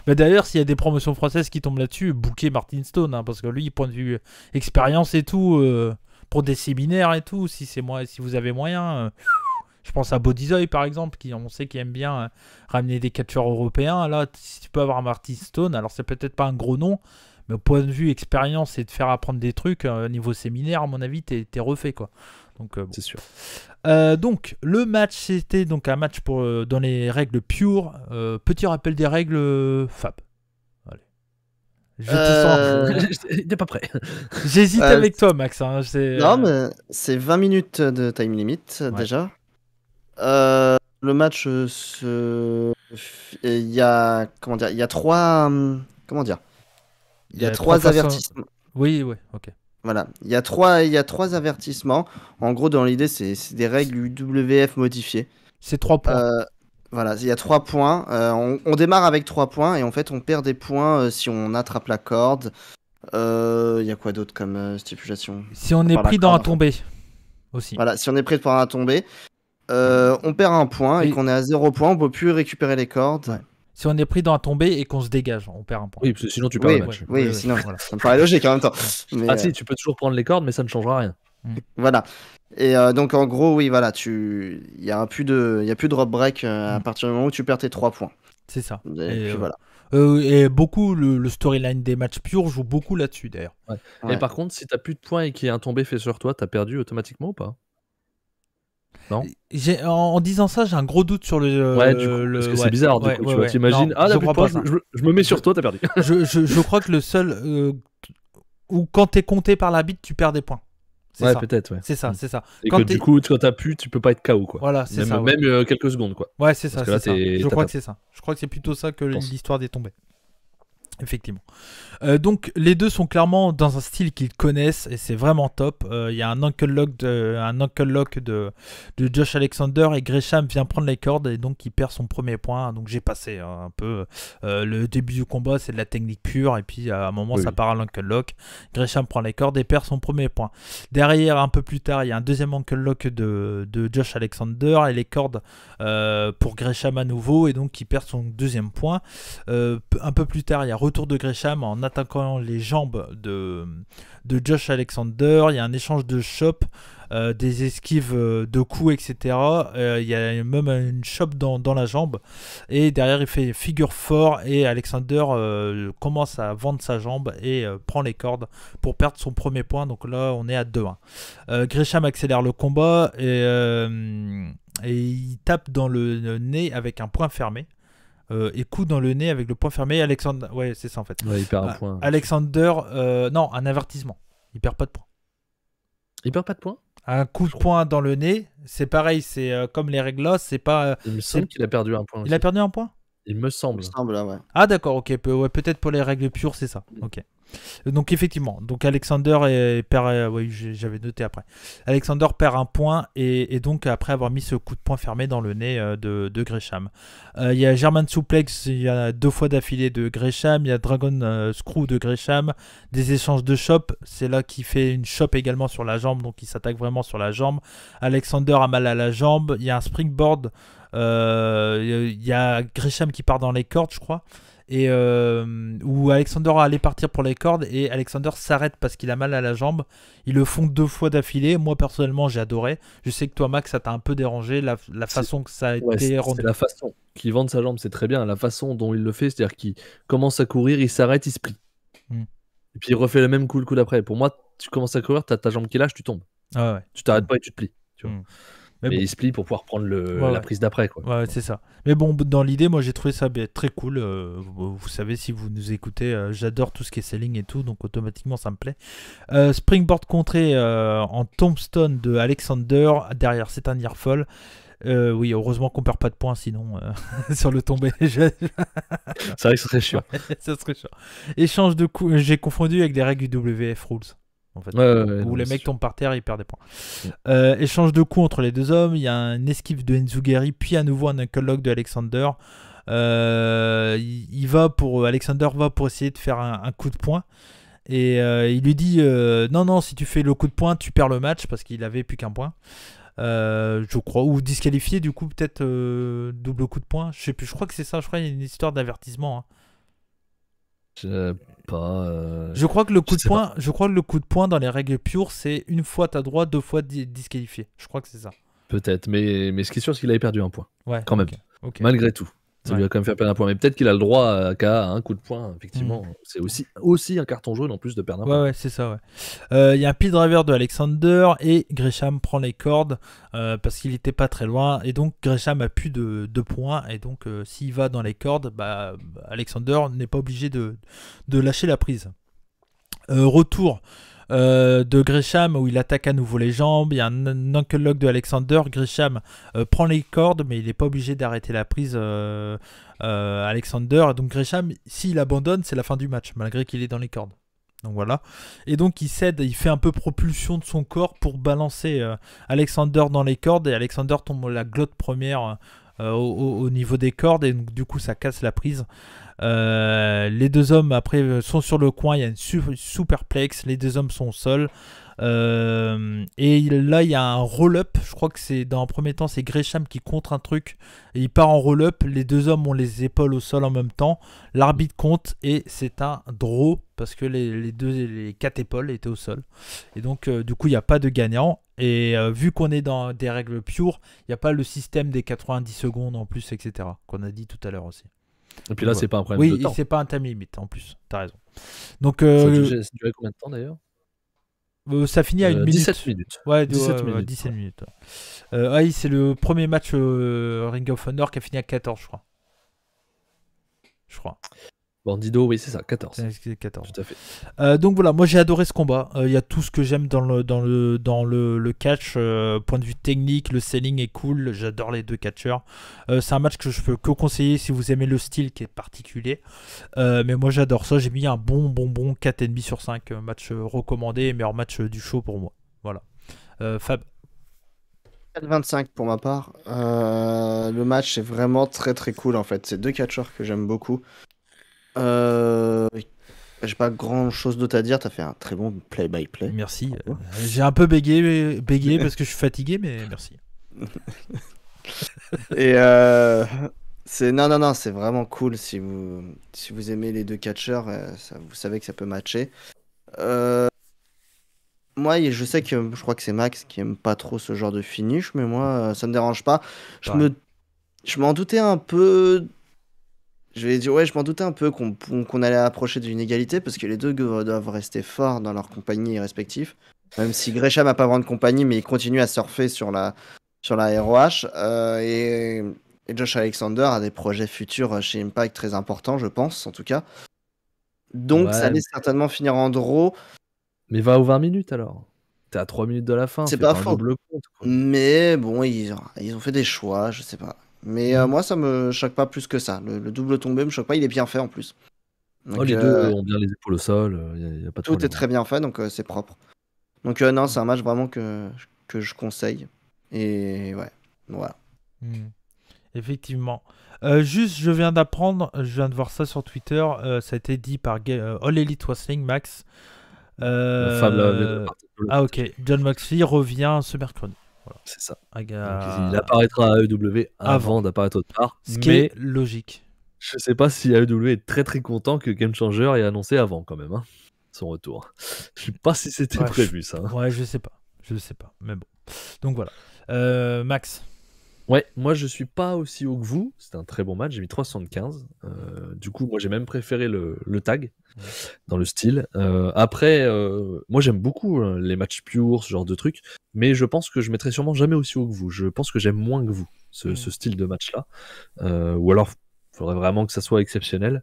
[SPEAKER 2] Bah, d'ailleurs, s'il y a des promotions françaises qui tombent là-dessus, booker Martin Stone, hein, parce que lui, point de vue expérience et tout, pour des séminaires et tout, si vous avez moyen. Je pense à Bodyzoy par exemple, on sait qu'il aime bien ramener des catcheurs européens. Là, si tu peux avoir un Martin Stone, alors c'est peut-être pas un gros nom, mais au point de vue expérience et de faire apprendre des trucs, niveau séminaire, à mon avis, t'es refait, quoi. Donc, bon.
[SPEAKER 4] C'est sûr.
[SPEAKER 2] Donc, le match, c'était donc un match dans les règles pures. Petit rappel des règles, Fab. Allez. Je te sens.
[SPEAKER 4] Il n'est pas prêt.
[SPEAKER 2] J'hésite avec toi, Max. Hein,
[SPEAKER 3] non, mais c'est 20 minutes de time limit déjà. Le match se Il y a, comment dire, il y a trois, comment dire, il y a trois avertissements.
[SPEAKER 2] Oui, ok.
[SPEAKER 3] Voilà, il y a trois avertissements. En gros, dans l'idée, c'est des règles UWF modifiées.
[SPEAKER 2] C'est 3 points.
[SPEAKER 3] Voilà, il y a 3 points. On démarre avec 3 points et en fait, on perd des points si on attrape la corde. Il y a quoi d'autre comme stipulation?
[SPEAKER 2] Si on est pris dans un tombé aussi.
[SPEAKER 3] Voilà, si on est pris dans un tombé, on perd un point et qu'on est à 0 point, on peut plus récupérer les cordes.
[SPEAKER 2] Ouais. Si on est pris dans un tombé et qu'on se dégage, on perd un point.
[SPEAKER 4] Oui, parce que sinon tu perds le match.
[SPEAKER 3] Oui, sinon, voilà. Ça me paraît logique en même temps. Mais,
[SPEAKER 4] si, tu peux toujours prendre les cordes, mais ça ne changera rien.
[SPEAKER 3] Voilà. Et donc en gros, oui, voilà, il y a plus de drop break à partir du moment où tu perds tes 3 points.
[SPEAKER 2] C'est ça.
[SPEAKER 3] Et puis voilà.
[SPEAKER 2] Et beaucoup, le storyline des matchs purs joue beaucoup là-dessus d'ailleurs.
[SPEAKER 4] Ouais. Et par contre, si t'as plus de points et qu'il y a un tombé fait sur toi, t'as perdu automatiquement ou pas? Non.
[SPEAKER 2] En disant ça, j'ai un gros doute sur le.
[SPEAKER 4] Ouais, du coup, parce que c'est bizarre. Du coup, tu vois, t'imagines. Ah,
[SPEAKER 2] je
[SPEAKER 4] d'accord, je me mets sur toi, t'as perdu.
[SPEAKER 2] je crois que le seul où quand t'es compté par l'arbitre, tu perds des points.
[SPEAKER 4] Ouais, peut-être, ouais.
[SPEAKER 2] C'est ça, c'est ça.
[SPEAKER 4] Et quand du coup, quand t'as pu, tu peux pas être KO, quoi.
[SPEAKER 2] Voilà, c'est ça.
[SPEAKER 4] Même quelques secondes, quoi.
[SPEAKER 2] Ouais, c'est ça.
[SPEAKER 4] Parce que là,
[SPEAKER 2] je crois que c'est ça. Je crois que c'est plutôt ça que l'histoire des tombées. Effectivement. Donc les deux sont clairement dans un style qu'ils connaissent et c'est vraiment top. Il y a un Uncle Lock de Josh Alexander et Gresham vient prendre les cordes et donc il perd son premier point. Donc j'ai passé un peu le début du combat, c'est de la technique pure et puis à un moment ça part à l'Uncle Lock. Gresham prend les cordes et perd son premier point. Derrière, un peu plus tard, il y a un deuxième Uncle Lock de Josh Alexander et les cordes pour Gresham à nouveau et donc il perd son deuxième point. Un peu plus tard, il y a retour de Gresham en attaquant les jambes de Josh Alexander. Il y a un échange de chops, des esquives de coups, etc. Il y a même une chop dans la jambe. Et derrière, il fait figure fort et Alexander commence à vendre sa jambe et prend les cordes pour perdre son premier point. Donc là, on est à 2-1. Gresham accélère le combat et il tape dans le nez avec un poing fermé. Et coup dans le nez avec le poing fermé. Alexander, ouais, c'est ça en fait.
[SPEAKER 4] Ouais, il perd un point.
[SPEAKER 2] Alexander, non, un avertissement. Il perd pas de points.
[SPEAKER 4] Il perd pas de points.
[SPEAKER 2] Un coup de poing dans le nez, c'est pareil, c'est comme les règles là, c'est pas.
[SPEAKER 4] Il me semble qu'il a perdu un point.
[SPEAKER 2] Il a perdu un point.
[SPEAKER 4] Il me semble.
[SPEAKER 3] Ouais.
[SPEAKER 2] Ah d'accord, ok, peut-être pour les règles pures, c'est ça. Ok. Donc effectivement, donc Alexander perd, oui, j'avais noté après. Alexander perd un point et donc après avoir mis ce coup de poing fermé dans le nez de Gresham. Il y a German Suplex, il y a 2 fois d'affilée de Gresham, il y a Dragon Screw de Gresham, des échanges de chop, c'est là qu'il fait une chop également sur la jambe, donc il s'attaque vraiment sur la jambe. Alexander a mal à la jambe, il y a un springboard, il y a Gresham qui part dans les cordes, je crois. Et où Alexander allait partir pour les cordes et Alexander s'arrête parce qu'il a mal à la jambe. Ils le font 2 fois d'affilée. Moi personnellement j'ai adoré. Je sais que toi Max ça t'a un peu dérangé la façon que ça a été rendu.
[SPEAKER 4] C'est la façon qu'il vende sa jambe, c'est très bien. La façon dont il le fait, c'est-à-dire qu'il commence à courir, il s'arrête, il se plie. Et puis il refait le même coup le coup d'après. Pour moi, tu commences à courir, t'as ta jambe qui lâche, tu tombes.
[SPEAKER 2] Ah ouais.
[SPEAKER 4] Tu t'arrêtes pas et tu te plies. Tu vois. Mais
[SPEAKER 2] bon.
[SPEAKER 4] il se plie pour pouvoir prendre la prise d'après, quoi.
[SPEAKER 2] Ouais, c'est ça. Mais bon, dans l'idée, moi j'ai trouvé ça très cool. Vous savez, si vous nous écoutez, j'adore tout ce qui est selling et tout, donc automatiquement ça me plaît. Springboard contré en tombstone de Alexander. Derrière, c'est un near fall. Oui, heureusement qu'on perd pas de points, sinon sur le tombé.
[SPEAKER 4] C'est vrai que ce serait chiant.
[SPEAKER 2] Ça serait chiant. Échange de coups, j'ai confondu avec des règles du WF Rules. En fait, où les mecs tombent par terre et ils perdent des points. Échange de coups entre les deux hommes. Il y a un esquive de Enzuguri, puis à nouveau un knuckle lock de Alexander. Alexander va pour essayer de faire un coup de poing. Et il lui dit non, si tu fais le coup de poing, tu perds le match parce qu'il avait plus qu'un point. Je crois, ou disqualifié du coup, peut-être double coup de poing. Je sais plus, je crois que c'est ça. Je crois qu'il y a une histoire d'avertissement. Hein. Je crois que le coup de poing dans les règles pures, c'est une fois t'as droit, 2 fois disqualifié. Je crois que c'est ça.
[SPEAKER 4] Peut-être, mais ce qui est sûr, c'est qu'il avait perdu un point.
[SPEAKER 2] Ouais,
[SPEAKER 4] quand même.
[SPEAKER 2] Okay.
[SPEAKER 4] Malgré tout. Ça lui a quand même fait perdre un point. Mais peut-être qu'il a le droit qu'à un coup de poing, effectivement. C'est aussi un carton jaune en plus de perdre un point.
[SPEAKER 2] Ouais, c'est ça, ouais. Il y a un pile driver de Alexander et Gresham prend les cordes parce qu'il était pas très loin. Et donc Gresham a plus de points. Et donc s'il va dans les cordes, Alexander n'est pas obligé de lâcher la prise. Retour de Gresham où il attaque à nouveau les jambes. Il y a un knuckle lock de Alexander. Gresham prend les cordes, mais il n'est pas obligé d'arrêter la prise. Alexander. Donc Gresham, s'il abandonne, c'est la fin du match, malgré qu'il est dans les cordes. Donc voilà. Et donc il cède, il fait un peu propulsion de son corps pour balancer Alexander dans les cordes. Et Alexander tombe la glotte première au niveau des cordes. Et donc, du coup, ça casse la prise. Les deux hommes après sont sur le coin. Il y a une superplex. Les deux hommes sont au sol. Et là il y a un roll-up. Je crois que c'est dans un premier temps c'est Gresham qui contre un truc et il part en roll-up. Les deux hommes ont les épaules au sol en même temps. L'arbitre compte et c'est un draw parce que les 4 épaules étaient au sol. Et donc du coup il n'y a pas de gagnant. Et vu qu'on est dans des règles pures, il n'y a pas le système des 90 secondes en plus, etc. qu'on a dit tout à l'heure aussi.
[SPEAKER 4] Et puis là, c'est pas un problème de temps.
[SPEAKER 2] Oui, c'est pas un time limit en plus, t'as raison. Donc,
[SPEAKER 4] ça durait combien de temps d'ailleurs?
[SPEAKER 2] Ça finit à 1 minute.
[SPEAKER 4] 17 minutes.
[SPEAKER 2] Ouais,
[SPEAKER 4] 17
[SPEAKER 2] minutes. 17 minutes. Oui, c'est le premier match Ring of Honor qui a fini à 14, je crois.
[SPEAKER 4] Bandido, oui, c'est ça, 14.
[SPEAKER 2] C'est 14.
[SPEAKER 4] Tout à fait.
[SPEAKER 2] Donc voilà, moi j'ai adoré ce combat. Il y a tout ce que j'aime dans le catch. Point de vue technique, le selling est cool. J'adore les deux catcheurs. C'est un match que je peux que conseiller si vous aimez le style qui est particulier. Mais moi j'adore ça. J'ai mis un bon 4,5 sur 5. Match recommandé, meilleur match du show pour moi. Voilà. Fab.
[SPEAKER 3] 4,25 pour ma part. Le match est vraiment très très cool en fait. C'est deux catcheurs que j'aime beaucoup. J'ai pas grand chose d'autre à dire. T'as fait un très bon play-by-play.
[SPEAKER 2] Merci. J'ai un peu bégayé parce que je suis fatigué, mais merci.
[SPEAKER 3] Et c'est non, c'est vraiment cool si vous aimez les deux catcheurs. Vous savez que ça peut matcher. Moi, je sais que je crois que c'est Max qui aime pas trop ce genre de finish, mais moi, ça me dérange pas. Je m'en doutais un peu. Je vais dire, ouais, je m'en doutais un peu qu'on allait approcher d'une égalité parce que les deux doivent rester forts dans leur compagnie respective. Même si Gresham n'a pas vraiment de compagnie, mais il continue à surfer sur la ROH. Et Josh Alexander a des projets futurs chez Impact très importants, je pense, en tout cas. Donc, ça allait certainement finir en draw.
[SPEAKER 4] Mais va aux 20 minutes alors. T'es à 3 minutes de la fin.
[SPEAKER 3] C'est pas faux.
[SPEAKER 4] Double compte, quoi.
[SPEAKER 3] Mais bon, ils ont fait des choix, je sais pas. Mais moi, ça me choque pas plus que ça. Le double tombé me choque pas, il est bien fait en plus. Donc,
[SPEAKER 4] les deux ont bien les épaules au sol, y a pas de
[SPEAKER 3] tout
[SPEAKER 4] problème.
[SPEAKER 3] est très bien fait, donc c'est propre. Donc non, c'est un match vraiment que je conseille. Et ouais, voilà.
[SPEAKER 2] Effectivement. Juste, je viens de voir ça sur Twitter, ça a été dit par All Elite Wrestling, Max. Ok, John Moxley revient ce mercredi. Voilà.
[SPEAKER 4] C'est ça.
[SPEAKER 2] Donc,
[SPEAKER 4] il apparaîtra à AEW avant d'apparaître autre part.
[SPEAKER 2] Ce qui est logique.
[SPEAKER 4] Je sais pas si AEW est très très content que Game Changer ait annoncé avant quand même son retour. Je sais pas si c'était prévu ça.
[SPEAKER 2] Ouais, je sais pas. Mais bon. Donc voilà. Max.
[SPEAKER 4] Ouais, moi je suis pas aussi haut que vous. C'était un très bon match. J'ai mis 3,75. Du coup, moi j'ai même préféré le tag dans le style. Après, moi j'aime beaucoup les matchs purs, ce genre de trucs. Mais je pense que je mettrai sûrement jamais aussi haut que vous. Je pense que j'aime moins que vous ce style de match-là. Ou alors, il faudrait vraiment que ça soit exceptionnel.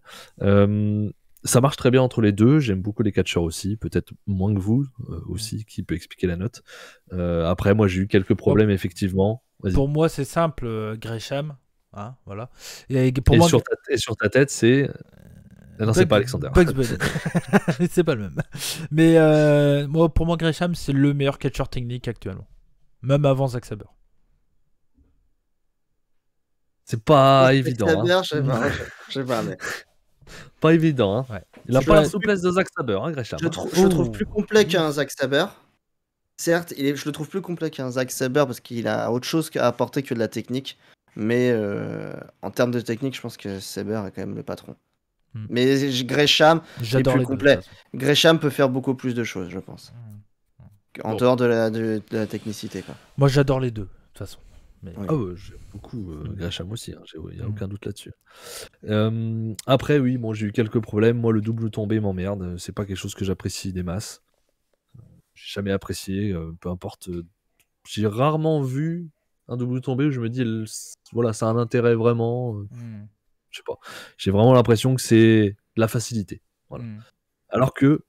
[SPEAKER 4] Ça marche très bien entre les deux. J'aime beaucoup les catcheurs aussi. Peut-être moins que vous aussi, qui peut expliquer la note. Après, moi j'ai eu quelques problèmes effectivement. Vas-y.
[SPEAKER 2] Pour moi, c'est simple, Gresham. Voilà.
[SPEAKER 4] Et sur ta tête, c'est. Non, c'est pas Alexander.
[SPEAKER 2] Bugs Bunny. C'est pas le même. Mais pour moi, Gresham, c'est le meilleur catcheur technique actuellement. Même avant Zack Sabre.
[SPEAKER 4] C'est pas évident.
[SPEAKER 3] Je sais pas, mais.
[SPEAKER 4] Pas évident. Ouais. Il a pas la souplesse de Zack Sabre, Gresham.
[SPEAKER 3] Je le trouve plus complet qu'un Zack Sabre. Certes, je le trouve plus complet qu'un Zack Sabre parce qu'il a autre chose à apporter que de la technique. Mais en termes de technique, je pense que Sabre est quand même le patron. Mais Gresham est plus complet. Gresham peut faire beaucoup plus de choses, je pense. En dehors de la technicité. Quoi.
[SPEAKER 2] Moi, j'adore les deux, de toute façon.
[SPEAKER 4] Mais... j'aime beaucoup Gresham aussi, il n'y a aucun doute là-dessus. Après, oui, j'ai eu quelques problèmes. Moi, le double tombé m'emmerde. C'est pas quelque chose que j'apprécie des masses. J'ai jamais apprécié, peu importe. J'ai rarement vu un double tombé où je me dis, voilà, ça a un intérêt vraiment. Je sais pas. J'ai vraiment l'impression que c'est de la facilité. Voilà. Alors que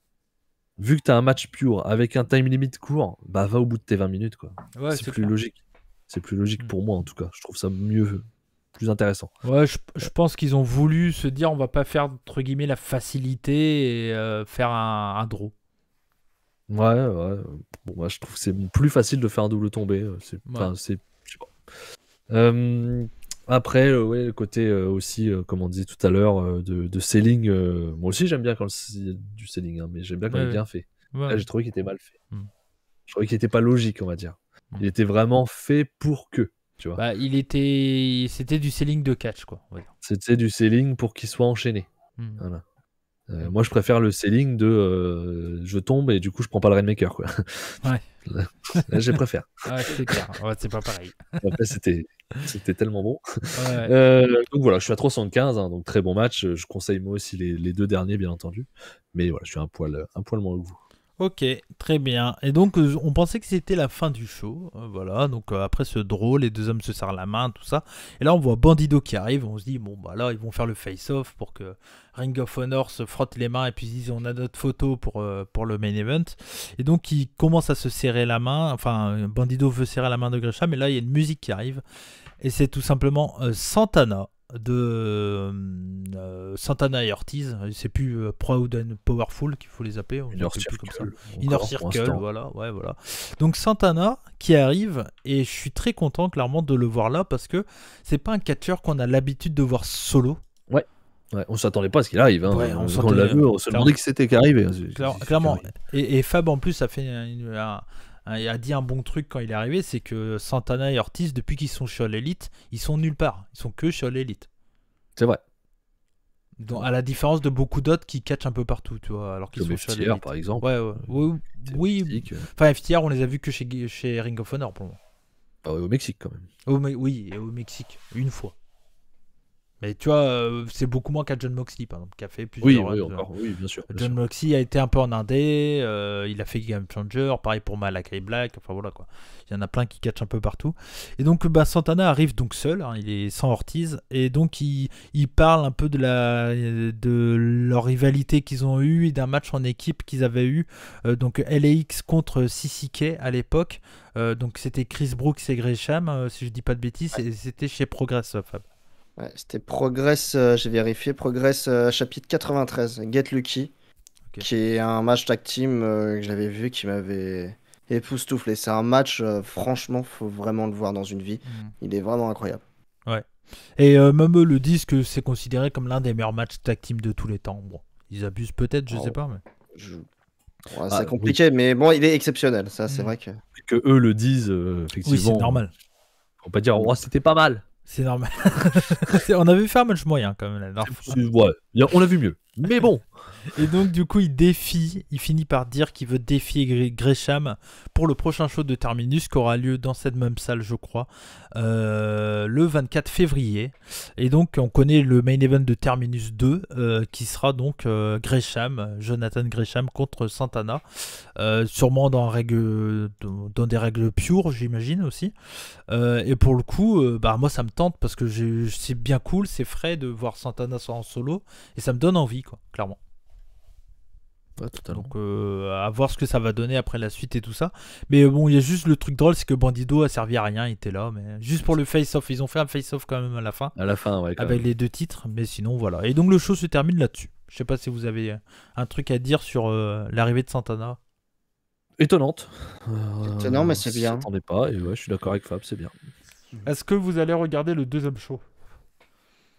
[SPEAKER 4] vu que tu as un match pure avec un time limit court, bah va au bout de tes 20 minutes, quoi.
[SPEAKER 2] Ouais,
[SPEAKER 4] C'est
[SPEAKER 2] c'est
[SPEAKER 4] plus
[SPEAKER 2] clair.
[SPEAKER 4] logique. C'est plus logique
[SPEAKER 2] Mm.
[SPEAKER 4] pour moi, en tout cas. Je trouve ça mieux, plus intéressant.
[SPEAKER 2] Ouais, je pense qu'ils ont voulu se dire on va pas faire entre guillemets la facilité et faire un draw.
[SPEAKER 4] Ouais. Bon, moi, je trouve que c'est plus facile de faire un double tombé. Je sais pas. Après, ouais, le côté aussi, comme on disait tout à l'heure, de selling. Moi aussi, j'aime bien quand il y a du selling, hein, mais j'aime bien quand il est bien fait.
[SPEAKER 2] Ouais.
[SPEAKER 4] Là, j'ai trouvé qu'il était mal fait.
[SPEAKER 2] Mm.
[SPEAKER 4] Je trouvais qu'il était pas logique, on va dire.
[SPEAKER 2] Mm.
[SPEAKER 4] Il était vraiment fait pour que, tu vois.
[SPEAKER 2] Bah, c'était du selling de catch, quoi. On va dire.
[SPEAKER 4] C'était du selling pour qu'il soit enchaîné.
[SPEAKER 2] Mm.
[SPEAKER 4] Voilà. Moi, je préfère le selling de je tombe et du coup, je prends pas le Rainmaker, quoi.
[SPEAKER 2] Ouais.
[SPEAKER 4] Là, je préfère.
[SPEAKER 2] Ouais, c'est clair. Ouais, c'est pas pareil.
[SPEAKER 4] Après, c'était tellement bon.
[SPEAKER 2] Ouais.
[SPEAKER 4] Donc voilà, je suis à 375, hein, donc très bon match. Je conseille moi aussi les 2 derniers, bien entendu. Mais voilà, je suis un poil moins que vous.
[SPEAKER 2] Ok, très bien. Et donc, on pensait que c'était la fin du show. Voilà, donc après ce draw, les deux hommes se serrent la main, tout ça. Et là, on voit Bandido qui arrive. On se dit, bon, bah là, ils vont faire le face-off pour que Ring of Honor se frotte les mains et puis ils disent, on a notre photo pour le main event. Et donc, ils commencent à se serrer la main. Enfin, Bandido veut serrer la main de Gresham, mais là, il y a une musique qui arrive. Et c'est tout simplement Santana Santana et Ortiz, c'est plus Proud and Powerful qu'il faut les appeler,
[SPEAKER 4] Inner
[SPEAKER 2] Circle, voilà. Donc Santana qui arrive, et je suis très content clairement de le voir là parce que c'est pas un catcheur qu'on a l'habitude de voir solo.
[SPEAKER 4] Ouais, on s'attendait pas à ce qu'il arrive. Hein.
[SPEAKER 2] Ouais,
[SPEAKER 4] on l'a vu, on se demandait qui c'était qui arrivait.
[SPEAKER 2] Clairement. Et Fab en plus a fait il a dit un bon truc quand il est arrivé, c'est que Santana et Ortiz, depuis qu'ils sont chez All Elite, ils sont nulle part. Ils sont que chez All Elite.
[SPEAKER 4] C'est vrai.
[SPEAKER 2] Donc, à la différence de beaucoup d'autres qui catchent un peu partout, tu vois, alors qu'ils sont chez All Elite.
[SPEAKER 4] par exemple.
[SPEAKER 2] Oui. Enfin, FTR, on les a vus que chez Ring of Honor pour le moment.
[SPEAKER 4] Au Mexique quand même.
[SPEAKER 2] Oui, et au Mexique, une fois. Mais tu vois, c'est beaucoup moins qu'à John Moxley, par exemple, qui a fait plusieurs.
[SPEAKER 4] Oui, bien sûr.
[SPEAKER 2] John Moxley a été un peu en indé, il a fait Game Changer, pareil pour Malakai Black, enfin voilà quoi. Il y en a plein qui catchent un peu partout. Et donc Santana arrive donc seul, hein, il est sans Ortiz, et donc il parle un peu de leur rivalité qu'ils ont eue et d'un match en équipe qu'ils avaient eu, donc LAX contre CCK à l'époque. Donc c'était Chris Brooks et Gresham, si je dis pas de bêtises, et c'était chez Progress, Fab.
[SPEAKER 3] Ouais, c'était Progress, j'ai vérifié, Progress chapitre 93, Get Lucky, qui est un match tag team que j'avais vu qui m'avait époustouflé. C'est un match, franchement, faut vraiment le voir dans une vie. Il est vraiment incroyable.
[SPEAKER 2] Ouais. Et même eux le disent que c'est considéré comme l'un des meilleurs matchs tag team de tous les temps. Bon, ils abusent peut-être, je sais pas. Mais...
[SPEAKER 3] Ouais, c'est compliqué, mais bon, il est exceptionnel, ça, c'est vrai que...
[SPEAKER 4] Que eux le disent, effectivement.
[SPEAKER 2] Oui, c'est normal.
[SPEAKER 4] Faut pas dire, c'était pas mal.
[SPEAKER 2] C'est normal. On avait fait un match moyen quand même.
[SPEAKER 4] Ouais, on a vu mieux. Mais bon.
[SPEAKER 2] Et donc du coup il finit par dire qu'il veut défier Gresham pour le prochain show de Terminus qui aura lieu dans cette même salle je crois le 24 février. Et donc on connaît le main event de Terminus 2 qui sera donc Jonathan Gresham contre Santana, sûrement dans des règles pures j'imagine aussi, et pour le coup moi ça me tente parce que c'est bien cool, c'est frais de voir Santana en solo et ça me donne envie quoi, clairement.
[SPEAKER 4] Ouais, totalement.
[SPEAKER 2] Donc à voir ce que ça va donner après la suite et tout ça. Mais bon, il y a juste le truc drôle, c'est que Bandido a servi à rien, il était là, mais juste pour le face-off. Ils ont fait un face-off quand même à la fin.
[SPEAKER 4] À la fin, ouais.
[SPEAKER 2] Avec les 2 titres, mais sinon voilà. Et donc le show se termine là-dessus. Je sais pas si vous avez un truc à dire sur l'arrivée de Santana.
[SPEAKER 4] Étonnante.
[SPEAKER 3] Étonnant, mais c'est bien.
[SPEAKER 4] Je m'attendais pas, et ouais, je suis d'accord avec Fab, c'est bien.
[SPEAKER 2] Est-ce que vous allez regarder le deuxième show ?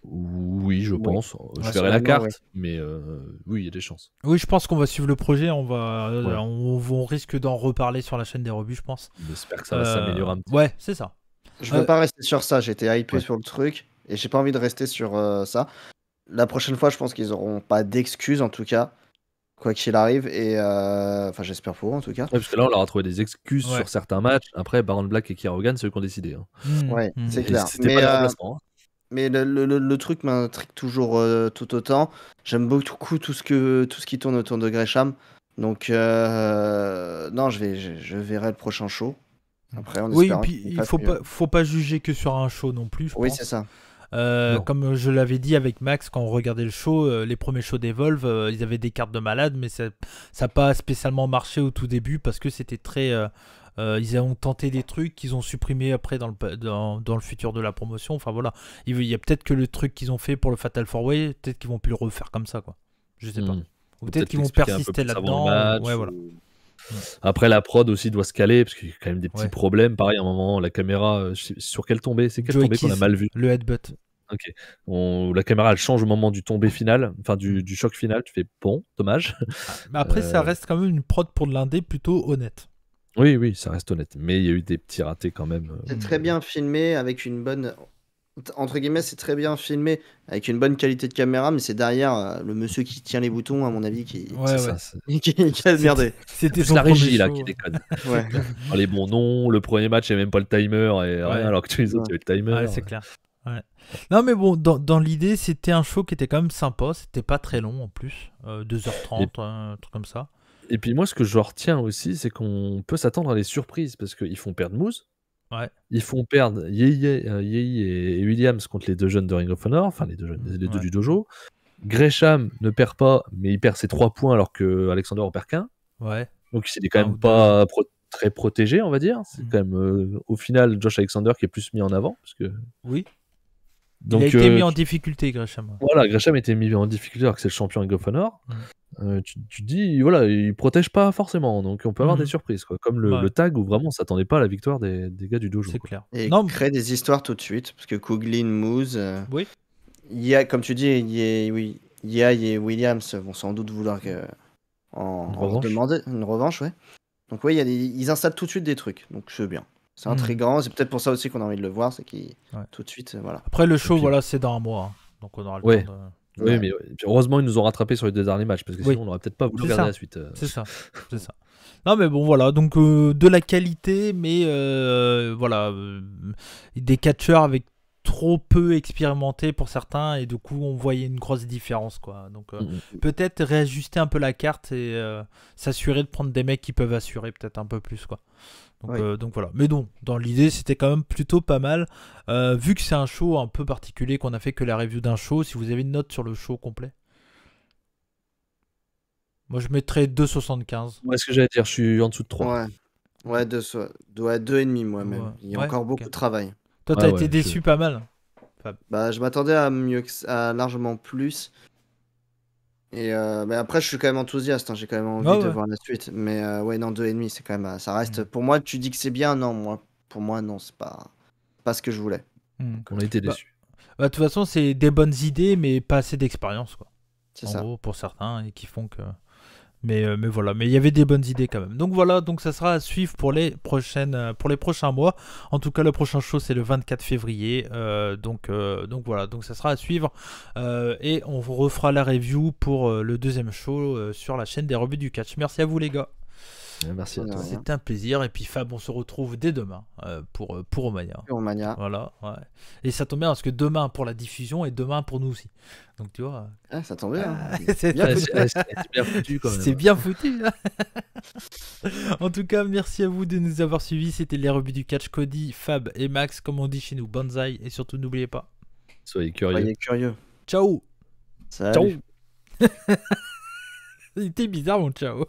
[SPEAKER 4] Oui, je pense. Je verrai la carte, mais oui, il y a des chances.
[SPEAKER 2] Oui, je pense qu'on va suivre le projet. On risque d'en reparler sur la chaîne des rebuts, je pense.
[SPEAKER 4] J'espère que ça va s'améliorer un petit peu.
[SPEAKER 2] Ouais, c'est ça.
[SPEAKER 3] Je veux pas rester sur ça. J'étais hypé sur le truc et j'ai pas envie de rester sur ça. La prochaine fois, je pense qu'ils auront pas d'excuses en tout cas, quoi qu'il arrive. Et enfin, j'espère pour eux en tout cas.
[SPEAKER 4] Ouais, parce que là, on leur a trouvé des excuses sur certains matchs. Après, Baron Black et Kiera Hogan, c'est eux qui ont décidé.
[SPEAKER 3] Ouais, c'est clair.
[SPEAKER 4] C'était pas le remplacement.
[SPEAKER 3] Mais le truc m'intrigue toujours tout autant. J'aime beaucoup tout ce qui tourne autour de Gresham. Donc, non, je verrai le prochain show. Après, on
[SPEAKER 2] oui, puis il faut pas juger que sur un show non plus.
[SPEAKER 3] Oui, c'est ça.
[SPEAKER 2] Comme je l'avais dit avec Max quand on regardait le show, les premiers shows d'Evolve, ils avaient des cartes de malade, mais ça n'a pas spécialement marché au tout début parce que c'était très... ils ont tenté des trucs qu'ils ont supprimés après dans le futur de la promotion. Enfin voilà, il y a peut-être que le truc qu'ils ont fait pour le Fatal 4-Way, peut-être qu'ils vont plus le refaire comme ça, quoi. Je sais pas. Ou peut-être qu'ils vont persister là-dedans. Ouais, voilà.
[SPEAKER 4] Après, la prod aussi doit se caler parce qu'il y a quand même des petits problèmes. Pareil, à un moment, la caméra, sur quelle tombée? C'est quelle tombée qu'on a mal vue?
[SPEAKER 2] Le headbutt.
[SPEAKER 4] Ok. La caméra, elle change au moment du tombé final, enfin du choc final. Tu fais bon, dommage.
[SPEAKER 2] Mais après, ça reste quand même une prod pour de l'indé plutôt honnête.
[SPEAKER 4] Oui, ça reste honnête. Mais il y a eu des petits ratés quand même.
[SPEAKER 3] C'est très bien filmé avec une bonne. Entre guillemets, c'est très bien filmé avec une bonne qualité de caméra, mais c'est derrière le monsieur qui tient les boutons, à mon avis, qui a merdé.
[SPEAKER 2] C'était
[SPEAKER 4] la régie là qui déconne.
[SPEAKER 3] Ouais.
[SPEAKER 4] Les bons noms, le premier match, il n'y a même pas le timer, et rien, alors que tous les autres, il y a le timer.
[SPEAKER 2] Ouais, c'est clair. Ouais. Non, mais bon, dans l'idée, c'était un show qui était quand même sympa. C'était pas très long en plus. 2h30, un truc comme ça.
[SPEAKER 4] Et puis moi, ce que je retiens aussi, c'est qu'on peut s'attendre à des surprises parce qu'ils font perdre Moose.
[SPEAKER 2] Ouais.
[SPEAKER 4] Ils font perdre Yei et Williams contre les deux jeunes de Ring of Honor, enfin les deux du dojo. Gresham ne perd pas, mais il perd ses 3 points alors que Alexander en perd qu'un.
[SPEAKER 2] Ouais.
[SPEAKER 4] Donc il est quand même pas très protégé, on va dire. C'est quand même au final Josh Alexander qui est plus mis en avant. Parce que...
[SPEAKER 2] Oui.
[SPEAKER 4] Donc,
[SPEAKER 2] il a été mis en difficulté, Gresham.
[SPEAKER 4] Voilà, Gresham a été mis en difficulté alors que c'est le champion Ring of Honor. Tu te dis, voilà, il protège pas forcément, donc on peut avoir des surprises, quoi. Comme le tag où vraiment on s'attendait pas à la victoire des gars du dojo.
[SPEAKER 2] C'est clair.
[SPEAKER 3] Et créer des histoires tout de suite, parce que Kuglin, Moose,
[SPEAKER 2] oui.
[SPEAKER 3] Il y a, comme tu dis, Yai et Williams vont sans doute vouloir demander une revanche, ouais. Donc oui, ils installent tout de suite des trucs, donc c'est bien. C'est intriguant, c'est peut-être pour ça aussi qu'on a envie de le voir, c'est qu'ils tout de suite, voilà.
[SPEAKER 2] Après le show, voilà, c'est dans un mois, hein. Donc on aura le temps de...
[SPEAKER 4] Oui, mais heureusement, ils nous ont rattrapés sur les 2 derniers matchs, parce que sinon, on n'aurait peut-être pas voulu regarder la suite.
[SPEAKER 2] C'est ça. Non, mais bon, voilà. Donc, de la qualité, mais voilà. Des catcheurs avec trop peu expérimentés pour certains, et du coup, on voyait une grosse différence, quoi. Donc, peut-être réajuster un peu la carte et s'assurer de prendre des mecs qui peuvent assurer peut-être un peu plus, quoi. Donc voilà. Mais non, dans l'idée, c'était quand même plutôt pas mal. Vu que c'est un show un peu particulier, qu'on a fait que la review d'un show, si vous avez une note sur le show complet. Moi, je mettrais 2,75.
[SPEAKER 4] Ouais, ce que j'allais dire, je suis en dessous de 3.
[SPEAKER 3] Ouais, 2,5 moi même. Il y a encore beaucoup de travail.
[SPEAKER 2] Toi, t'as été déçu pas mal.
[SPEAKER 3] Bah, je m'attendais à à largement plus. Et mais après, je suis quand même enthousiaste, hein. J'ai quand même envie de voir la suite. Mais non, 2,5, c'est quand même, ça reste. Pour moi, tu dis que c'est bien, non, pour moi, non, c'est pas ce que je voulais.
[SPEAKER 4] On a été déçus.
[SPEAKER 2] De toute façon, c'est des bonnes idées, mais pas assez d'expérience, quoi.
[SPEAKER 3] C'est ça.
[SPEAKER 2] En gros, pour certains, et qui font que. Mais voilà, mais il y avait des bonnes idées quand même. Donc voilà, donc ça sera à suivre pour les prochains mois. En tout cas, le prochain show c'est le 24 février. Donc voilà, donc ça sera à suivre. Et on vous refera la review pour le deuxième show sur la chaîne des rebuts du catch. Merci à vous les gars.
[SPEAKER 4] Merci à toi.
[SPEAKER 2] C'était un plaisir. Et puis Fab, on se retrouve dès demain pour Romania.
[SPEAKER 3] Voilà,
[SPEAKER 2] ouais. Et ça tombe bien parce que demain pour la diffusion et demain pour nous aussi. Donc tu vois.
[SPEAKER 3] Ça tombe bien.
[SPEAKER 2] C'est
[SPEAKER 4] bien foutu quand même.
[SPEAKER 2] C'est bien foutu. En tout cas, merci à vous de nous avoir suivis. C'était les rebuts du catch, Cody, Fab et Max, comme on dit chez nous, Banzai. Et surtout, n'oubliez pas.
[SPEAKER 4] Soyez curieux.
[SPEAKER 2] Ciao.
[SPEAKER 3] Salut.
[SPEAKER 2] C'était bizarre mon ciao.